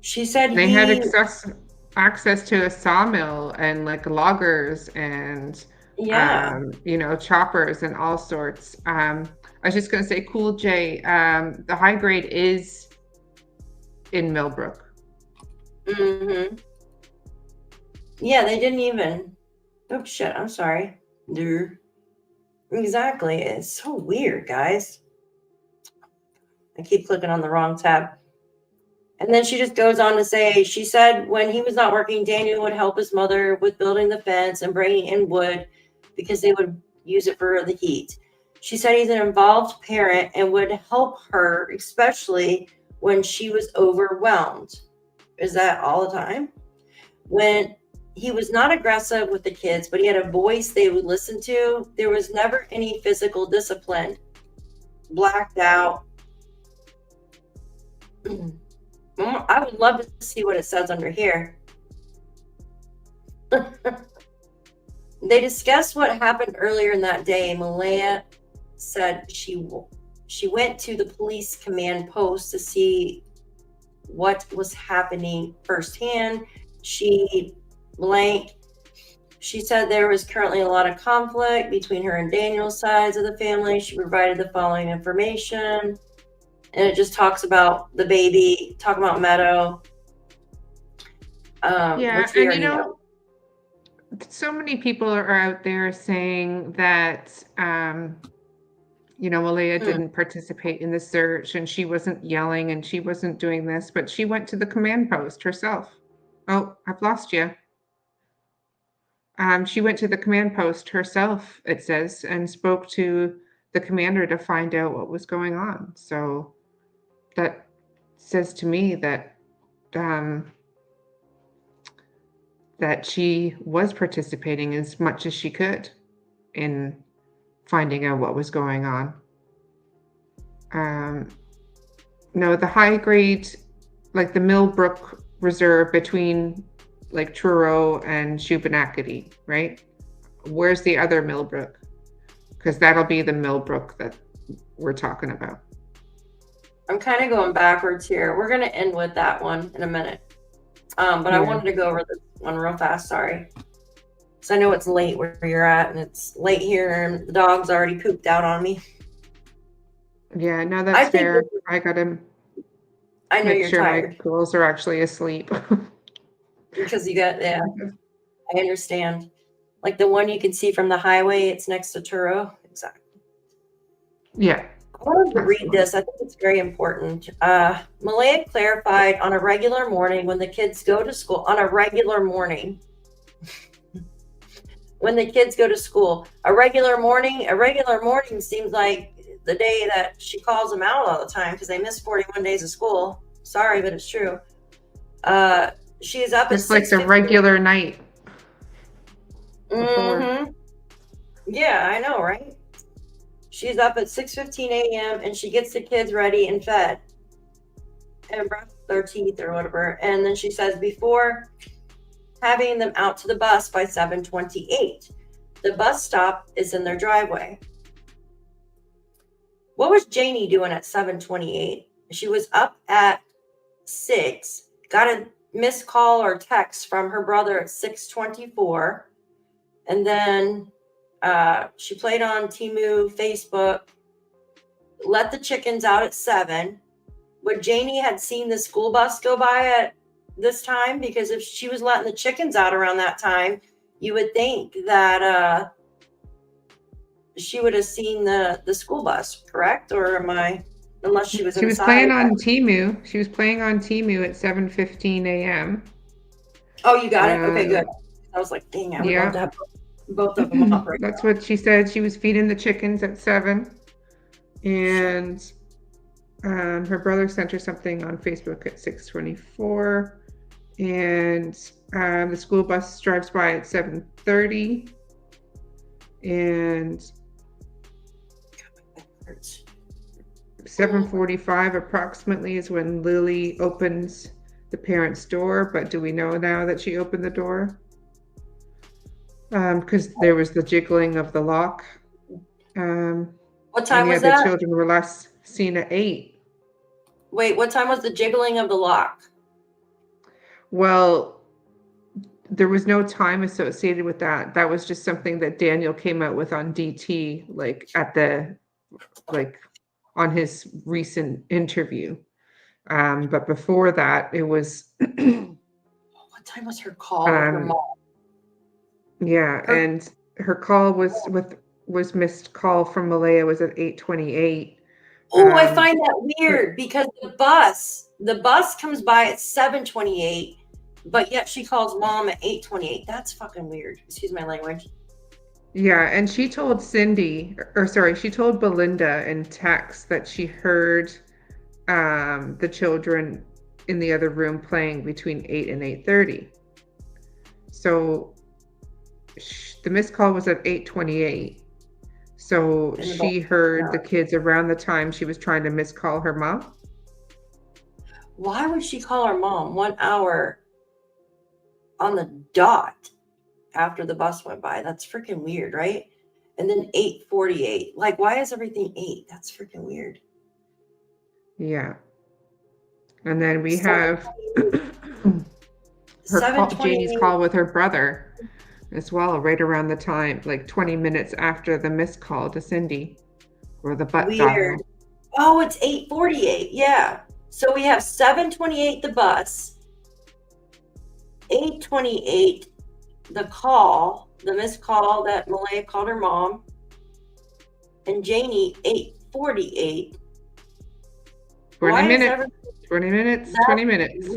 She said
They had access to a sawmill and like loggers and
yeah.
choppers and all sorts. I was just gonna say, Cool J, the high grade is in Millbrook.
Mm-hmm. Yeah, they didn't even. Oh shit! I'm sorry. Dude. Exactly. It's so weird, guys. I keep clicking on the wrong tab. And then she just goes on to say, she said when he was not working, Daniel would help his mother with building the fence and bringing in wood because they would use it for the heat. She said he's an involved parent and would help her, especially when she was overwhelmed. Is that all the time? When he was not aggressive with the kids, but he had a voice they would listen to. There was never any physical discipline. Blacked out. I would love to see what it says under here. They discussed what happened earlier in that day. Malaya said she went to the police command post to see what was happening firsthand. She said there was currently a lot of conflict between her and Daniel's sides of the family. She provided the following information. And it just talks about the baby, talking about Meadow. Which we already know.
So many people are out there saying that, Malaya didn't participate in the search and she wasn't yelling and she wasn't doing this, but she went to the command post herself. Oh, I've lost you. She went to the command post herself, it says, and spoke to the commander to find out what was going on. So that says to me that that she was participating as much as she could in finding out what was going on. No, the high grade, like the Millbrook Reserve between like Truro and Shubenacadie, right? Where's the other Millbrook? Because that'll be the Millbrook that we're talking about.
I'm kind of going backwards here. We're going to end with that one in a minute. But I wanted to go over this one real fast. Sorry. Because I know it's late where you're at and it's late here and the dog's already pooped out on me.
Yeah, no, that's fair. I got to make sure
tired.
My girls are actually asleep.
Because I understand. Like the one you can see from the highway, it's next to Truro. Exactly.
Yeah.
I wanted to read this. I think it's very important. Malaya clarified on a regular morning when the kids go to school, on a regular morning, when the kids go to school, a regular morning seems like the day that she calls them out all the time because they miss 41 days of school. Sorry, but it's true. She is up
it's
at
like the regular night.
Mm-hmm. Yeah, I know, right? She's up at 6:15 a.m. and she gets the kids ready and fed and brushed their teeth or whatever. And then she says before having them out to the bus by 7:28. The bus stop is in their driveway. What was Janie doing at 7:28? She was up at 6, got a missed call or text from her brother at 6:24. And then she played on Temu, Facebook, let the chickens out at 7. Would Janie had seen the school bus go by at this time? Because if she was letting the chickens out around that time, you would think that she would have seen the school bus, correct? Or am I, unless she was inside?
She was playing on Temu. She was playing on Temu at 7:15 a.m.
Oh, you got it? Okay, good. I was like, dang, I would love to have both of them up right
That's
now.
what she said. She was feeding the chickens at 7. And Her brother sent her something on Facebook at 6:24, and the school bus drives by at 7:30, and 7:45 approximately is when Lily opens the parents' door. But do we know now that she opened the door? Because there was the jiggling of the lock.
What time
and
was
the
that?
children were last seen at 8.
Wait, what time was the jiggling of the lock?
Well, there was no time associated with that. That was just something that Daniel came out with on DT, like on his recent interview. But before that, it was.
What time was her call with her mom?
Yeah, and her call was missed call from Malaya was at 8:28.
Oh, I find that weird because the bus comes by at 7:28, but yet she calls mom at 8:28. That's fucking weird. Excuse my language.
Yeah, and she told she told Belinda in text that she heard the children in the other room playing between 8 and 8:30. So the missed call was at 8:28. So she heard the kids around the time she was trying to miscall her mom.
Why would she call her mom 1 hour on the dot after the bus went by? That's freaking weird, right? And then 8:48. Like, why is everything 8? That's freaking weird.
Yeah. And then we have Janie's call with her brother as well, right around the time, like 20 minutes after the missed call to Cindy, or the butt dial.
Oh, it's 8:48. Yeah. So we have 7:28 the bus, 8:28 the call, the missed call that Malaya called her mom, and Janie 8:48.
20 minutes. 20 minutes. 20 minutes.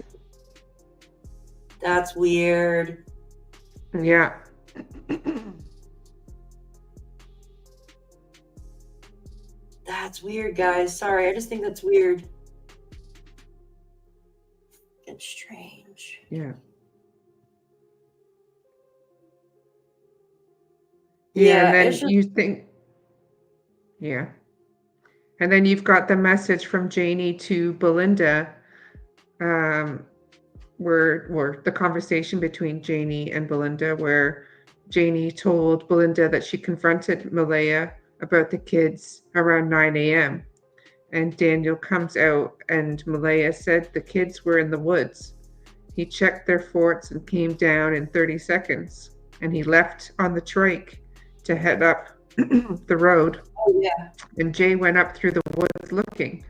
That's weird.
Yeah.
That's weird, guys. Sorry, I just think that's weird. It's strange.
Yeah.
Yeah,
and then
it's just-
you think, yeah. And then you've got the message from Janie to Belinda, where the conversation between Janie and Belinda, where Janie told Belinda that she confronted Malaya about the kids around 9 a.m. And Daniel comes out and Malaya said the kids were in the woods. He checked their forts and came down in 30 seconds. And he left on the trike to head up the road.
Oh, yeah.
And Jay went up through the woods looking.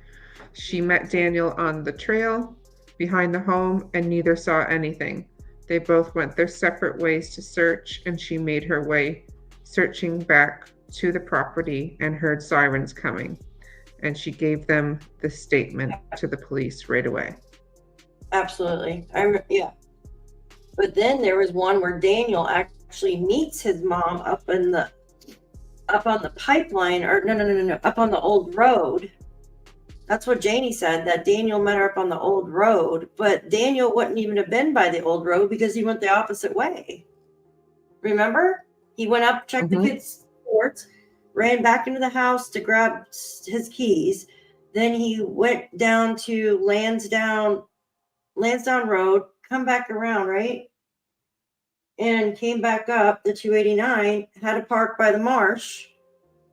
She met Daniel on the trail behind the home and neither saw anything. They both went their separate ways to search, and she made her way searching back to the property and heard sirens coming. And she gave them the statement to the police right away.
Absolutely. Yeah. But then there was one where Daniel actually meets his mom up on the pipeline, or no, up on the old road. That's what Janie said, that Daniel met her up on the old road, but Daniel wouldn't even have been by the old road because he went the opposite way. Remember? He went up, checked the kids' forts, ran back into the house to grab his keys. Then he went down to Landsdowne Road, come back around, right? And came back up the 289, had to park by the marsh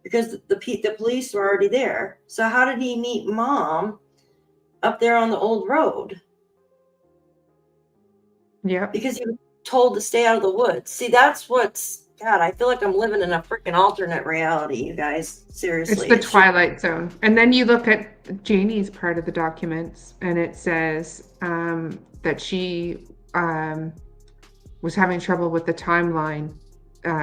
because the police were already there. So how did he meet mom up there on the old road?
Yeah.
Because he was told to stay out of the woods. See, that's what's, God, I feel like I'm living in a freaking alternate reality, you guys. Seriously.
It's the Twilight Zone. And then you look at Janie's part of the documents, and it says that she was having trouble with the timeline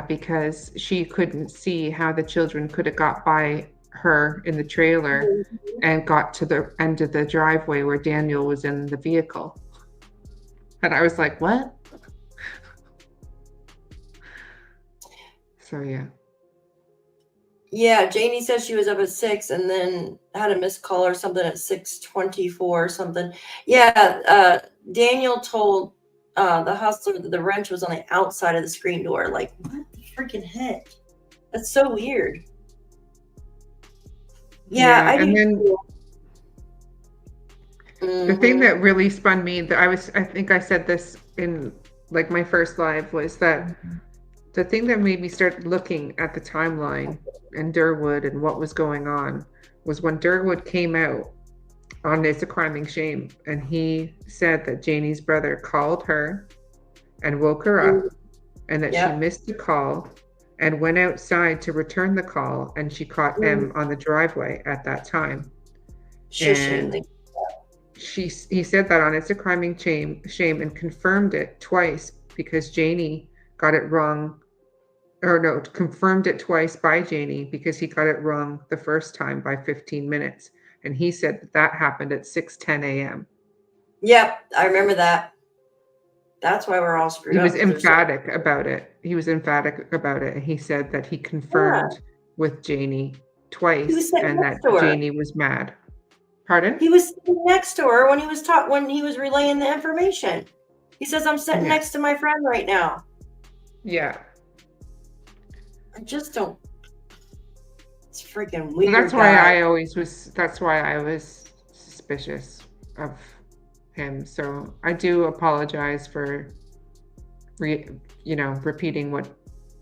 because she couldn't see how the children could have got by her in the trailer and got to the end of the driveway where Daniel was in the vehicle. And I was like, what? So, yeah.
Yeah, Janie says she was up at 6 and then had a missed call or something at 6:24 or something. Yeah, Daniel told the hustler that the wrench was on the outside of the screen door. Like, what the freaking heck? That's so weird. Yeah, I
and
do.
then
too.
the thing
Mhm.
that really spun me, that I think I said this in like my first live, was that the thing that made me start looking at the timeline and Durwood and what was going on was when Durwood came out on It's a Crime and Shame, and he said that Janie's brother called her and woke her up, and that she
Yep.
missed the call and went outside to return the call, and she caught M on the driveway at that time.
Shushing.
And he said that on It's a Crime and Shame and confirmed it twice because Janie got it wrong, or no, confirmed it twice by Janie because he got it wrong the first time by 15 minutes. And he said that happened at 6:10 a.m.
Yep, I remember that. That's why we're all screwed
He
up.
was
'cause there's so-
emphatic about it. He was emphatic about it. And he said that he confirmed with Janie
He was
twice
sitting
and that
next to her.
Janie was mad. Pardon?
He was sitting next to her when he was relaying the information. He says, "I'm sitting
Yeah.
next to my friend right now."
Yeah.
I just don't. It's freaking
And
weird.
that's why
guy.
that's why I was suspicious of him. So I do apologize for repeating what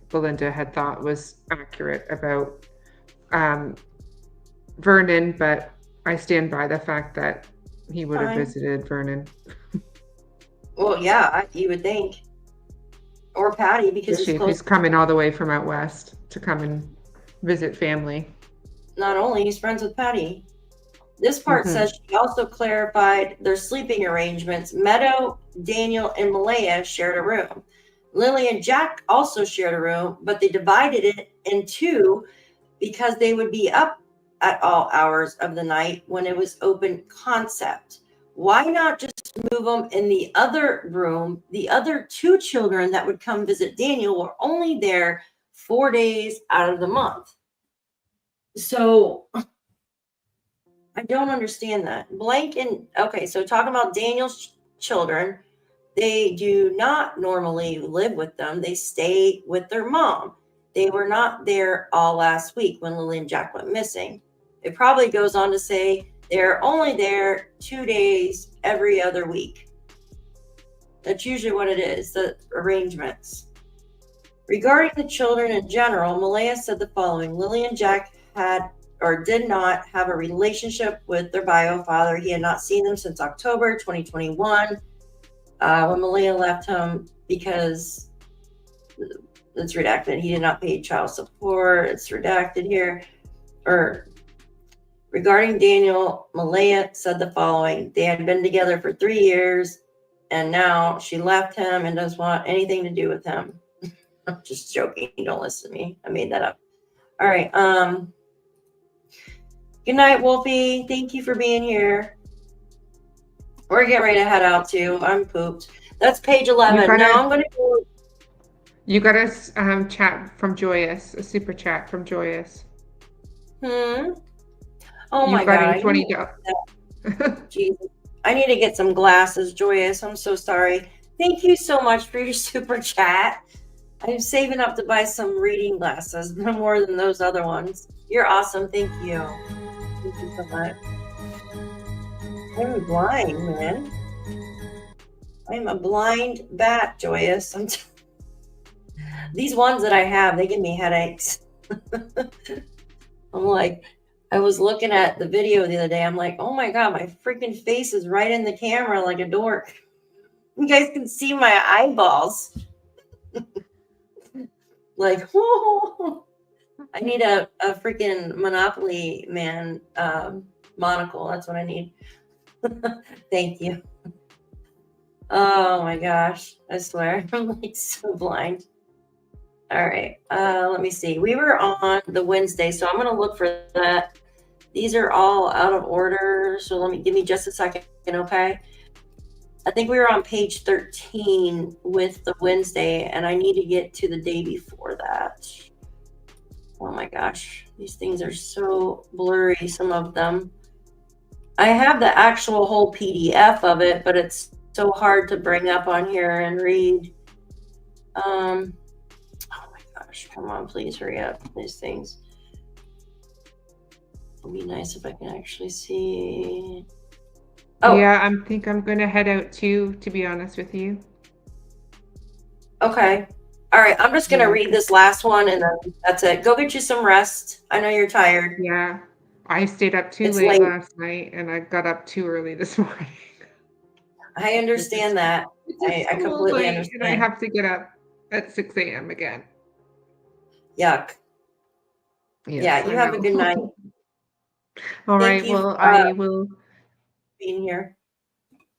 Belinda had thought was accurate about Vernon, but I stand by the fact that he would have
Fine.
visited Vernon.
Well, yeah, you would think. Or Patty, because
Especially
he's
if
close.
he's coming all the way from out west to come and visit family.
Not only he's friends with Patty. This part says she also clarified their sleeping arrangements. Meadow, Daniel, and Malaya shared a room. Lilly and Jack also shared a room, but they divided it in two because they would be up at all hours of the night when it was open concept. Why not just move them in the other room? The other two children that would come visit Daniel were only there 4 days out of the month. So I don't understand that. Blank and okay, so talking about Daniel's children, they do not normally live with them. They stay with their mom. They were not there all last week when Lilly and Jack went missing. It probably goes on to say they're only there 2 days every other week. That's usually what it is, the arrangements. Regarding the children in general, Malaya said the following: Lilly and Jack had or did not have a relationship with their bio father. He had not seen them since October 2021 when Malaya left him because it's redacted. He did not pay child support. It's redacted here. Regarding Daniel, Malaya said the following: they had been together for 3 years and now she left him and doesn't want anything to do with him. I'm just joking. Don't listen to me. I made that up. All right. Good night, Wolfie. Thank you for being here. We're getting ready to head out too. I'm pooped. That's page 11. Now I'm going to go.
You got a chat from Joyous, a super chat from Joyous.
Oh my God.
$20.
Jesus. I need to get some glasses, Joyous. I'm so sorry. Thank you so much for your super chat. I'm saving up to buy some reading glasses, more than those other ones. You're awesome. Thank you. Thank you so much. I'm blind, man. I'm a blind bat, Joyous. These ones that I have, they give me headaches. I'm like, I was looking at the video the other day. I'm like, oh my God, my freaking face is right in the camera like a dork. You guys can see my eyeballs. Like, whoa. I need a freaking Monopoly Man monocle. That's what I need. Thank you. Oh my gosh. I swear. I'm like so blind. All right. Let me see. We were on the Wednesday, so I'm going to look for that. These are all out of order. So give me just a second. Okay. I think we were on page 13 with the Wednesday, and I need to get to the day before that. Oh my gosh, these things are so blurry, some of them. I have the actual whole PDF of it, but it's so hard to bring up on here and read. Oh my gosh, come on, please hurry up, these things. It'd be nice if I can actually see. Oh,
Yeah, I think I'm going to head out too, to be honest with you.
okay. All right, I'm just going to
Yeah.
read this last one and then that's it. Go get you some rest. I know you're tired.
Yeah. I stayed up too
It's
late
late.
last night and I got up too early this morning.
I understand that. I
It's a little
completely
late, and I
understand.
have to get up at 6 a.m. again.
Yuck.
Yes,
Yeah, you
I
have a
know.
good night.
All
Thank
right.
you
Well,
for
I will.
being here.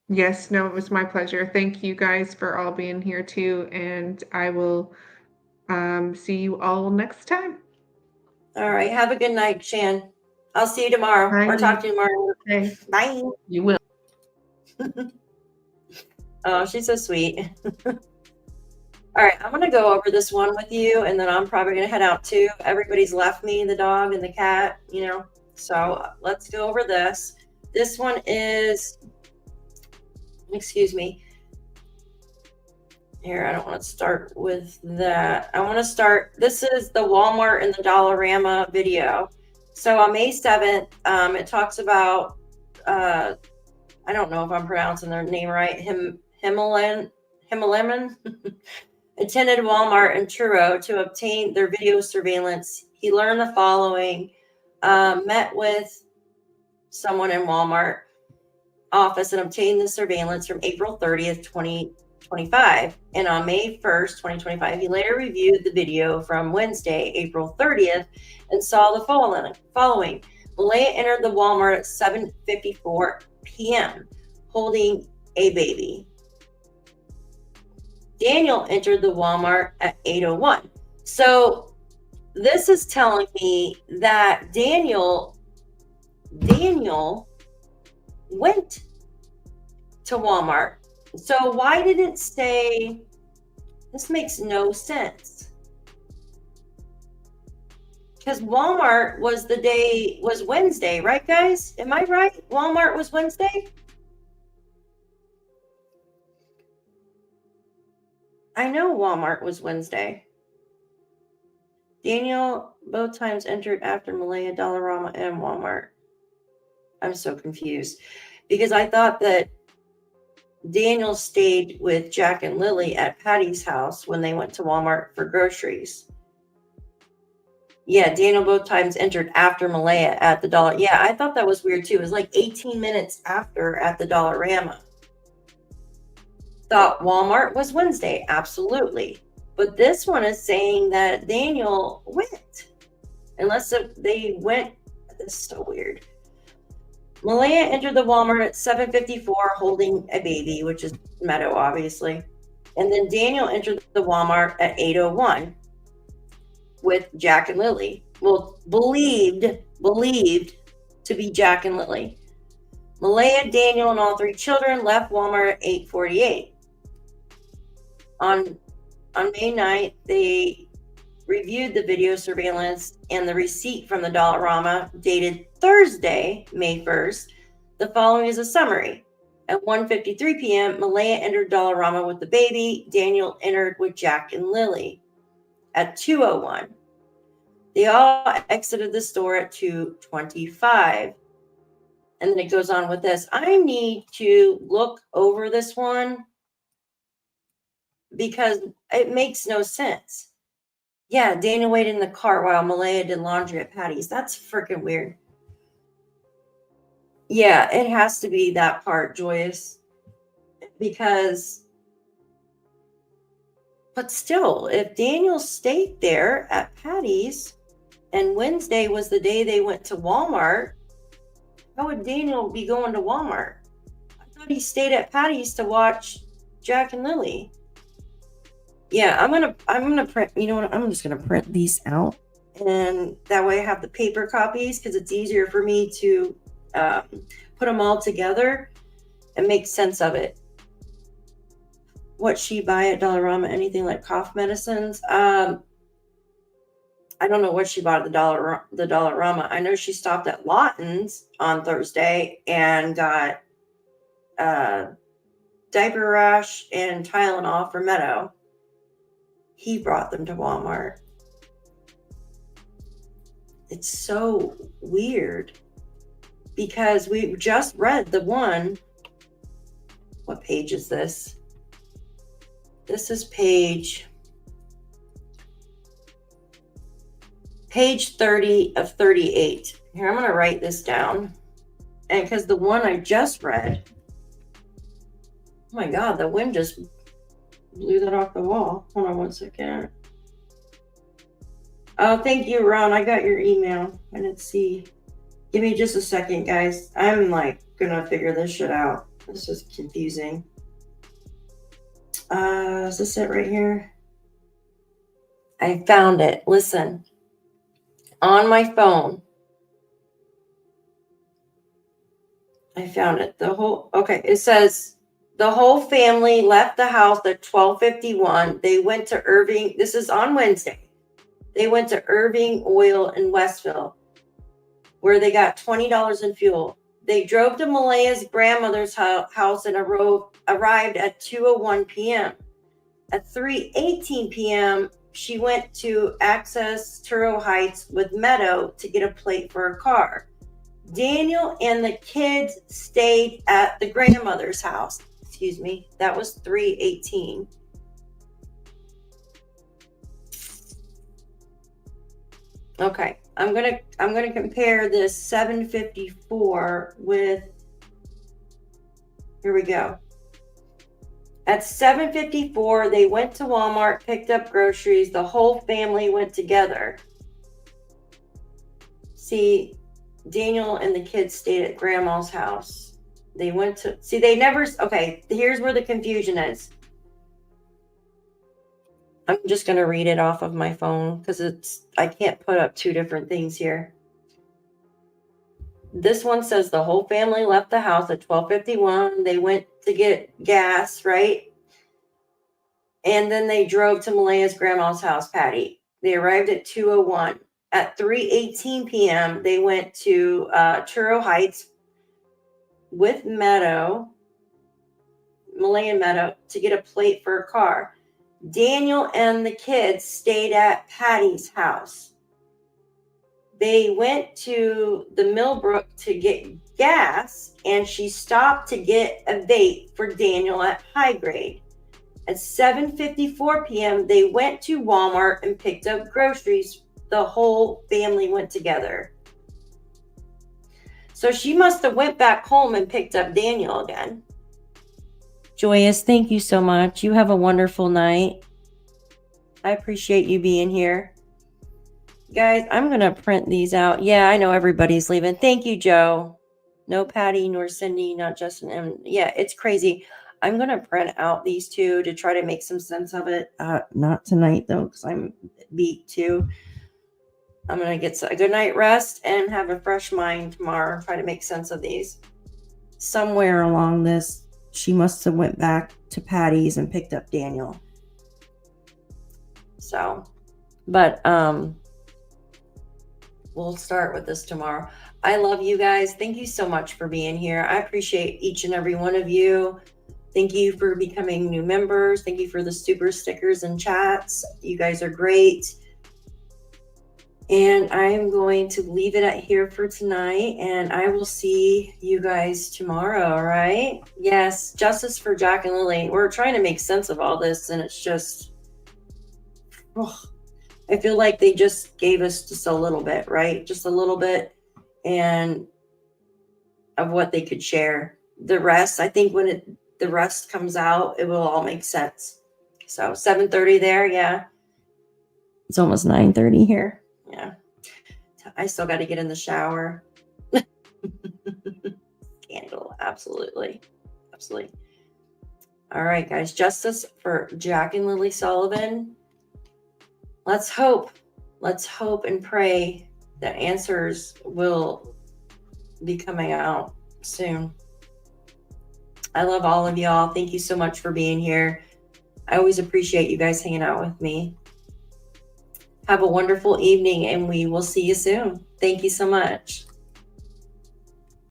Yes, no, it was my pleasure. Thank you guys for all being here too, and I will see you all next time.
All right, have a good night, Shan. I'll see you tomorrow or
Bye.
talk to you tomorrow.
Okay,
Bye.
you will.
Oh, she's so sweet. All right, I'm going to go over this one with you, and then I'm probably going to head out too. Everybody's left me, the dog and the cat, you know. So let's go over this. This one is, excuse me. Here, I don't want to start with that. I want to start, this is the Walmart and the Dollarama video. So on May 7th, it talks about, I don't know if I'm pronouncing their name right, Himalayan attended Walmart in Truro to obtain their video surveillance. He learned the following, met with someone in Walmart office and obtained the surveillance from April 30th, 2025. And on May 1st, 2025, he later reviewed the video from Wednesday, April 30th, and saw the following. Malaya entered the Walmart at 7:54 p.m. holding a baby. Daniel entered the Walmart at 8:01. So this is telling me that Daniel went to Walmart. So why did it say, this makes no sense? Because Walmart was Wednesday, right guys? Am I right? Walmart was Wednesday? I know Walmart was Wednesday. Daniel both times entered after Malaya, Dollarama, and Walmart. I'm so confused because I thought that Daniel stayed with Jack and Lilly at Patty's house when they went to Walmart for groceries. Yeah, Daniel both times entered after Malaya at the Dollar. Yeah, I thought that was weird too. It was like 18 minutes after at the Dollarama. Thought Walmart was Wednesday. Absolutely. But this one is saying that Daniel went. Unless they went. This is so weird. Malaya entered the Walmart at 7:54 holding a baby, which is Meadow, obviously. And then Daniel entered the Walmart at 8:01 with Jack and Lilly. Well, believed to be Jack and Lilly. Malaya, Daniel, and all three children left Walmart at 8:48. On May 9th, they reviewed the video surveillance and the receipt from the Dollarama dated Thursday, May 1st. The following is a summary. At 1:53 p.m., Malaya entered Dollarama with the baby. Daniel entered with Jack and Lilly at 2:01. They all exited the store at 2:25. And then it goes on with this. I need to look over this one because it makes no sense. Yeah, Daniel waited in the car while Malaya did laundry at Patty's. That's freaking weird. Yeah, it has to be that part, Joyous. Because, but still, if Daniel stayed there at Patty's and Wednesday was the day they went to Walmart, how would Daniel be going to Walmart? I thought he stayed at Patty's to watch Jack and Lilly. Yeah, I'm gonna print. You know what? I'm just gonna print these out, and that way I have the paper copies because it's easier for me to put them all together and make sense of it. What she buy at Dollarama? Anything like cough medicines? I don't know what she bought at the Dollarama. I know she stopped at Lawton's on Thursday and got diaper rash and Tylenol for Meadow. He brought them to Walmart. It's so weird because we just read the one. What page is this? This is page 30 of 38. Here, I'm going to write this down. And because the one I just read, oh my God, the wind just blew that off the wall. Hold on one second. Oh, thank you, Ron. I got your email. I didn't see. Give me just a second, guys. I'm like going to figure this shit out. This is confusing. Is this it right here? I found it. Listen. On my phone. I found it. Okay, it says the whole family left the house at 12:51. They went to Irving. This is on Wednesday. They went to Irving Oil in Westville, where they got $20 in fuel. They drove to Malaya's grandmother's house and arrived at 2:01 p.m. At 3:18 p.m., she went to access Turo Heights with Meadow to get a plate for her car. Daniel and the kids stayed at the grandmother's house. Excuse me. That was 3:18. Okay, I'm gonna compare this 7:54 with. Here we go. At 7:54, they went to Walmart, picked up groceries. The whole family went together. See, Daniel and the kids stayed at grandma's house. They went to, see, they never, okay, here's where the confusion is. I'm just going to read it off of my phone because I can't put up two different things here. This one says the whole family left the house at 12:51. They went to get gas, right? And then they drove to Malaya's grandma's house, Patty. They arrived at 2:01. At 3:18 p.m., they went to Turo Heights with Malaya Meadow, to get a plate for a car. Daniel and the kids stayed at Patty's house. They went to the Millbrook to get gas, and she stopped to get a vape for Daniel at High Grade. At 7:54 p.m., they went to Walmart and picked up groceries. The whole family went together. So she must have went back home and picked up Daniel again. Joyous, thank you so much. You have a wonderful night. I appreciate you being here. Guys, I'm going to print these out. Yeah, I know everybody's leaving. Thank you, Joe. No Patty, nor Cindy, not Justin. And yeah, it's crazy. I'm going to print out these two to try to make some sense of it. Not tonight, though, because I'm beat too. I'm going to get a good night rest and have a fresh mind tomorrow. Try to make sense of these. Somewhere along this, she must have went back to Patty's and picked up Daniel. So, but we'll start with this tomorrow. I love you guys. Thank you so much for being here. I appreciate each and every one of you. Thank you for becoming new members. Thank you for the super stickers and chats. You guys are great. And I am going to leave it at here for tonight, and I will see you guys tomorrow, all right? Yes, justice for Jack and Lilly. We're trying to make sense of all this, and it's just, I feel like they just gave us just a little bit, right? Just a little bit, and of what they could share. The rest, I think when the rest comes out, it will all make sense. So 7:30 there, yeah. It's almost 9:30 here. Yeah, I still got to get in the shower. Scandal, absolutely. Absolutely. All right, guys, justice for Jack and Lilly Sullivan. Let's hope and pray that answers will be coming out soon. I love all of y'all. Thank you so much for being here. I always appreciate you guys hanging out with me. Have a wonderful evening, and we will see you soon. Thank you so much.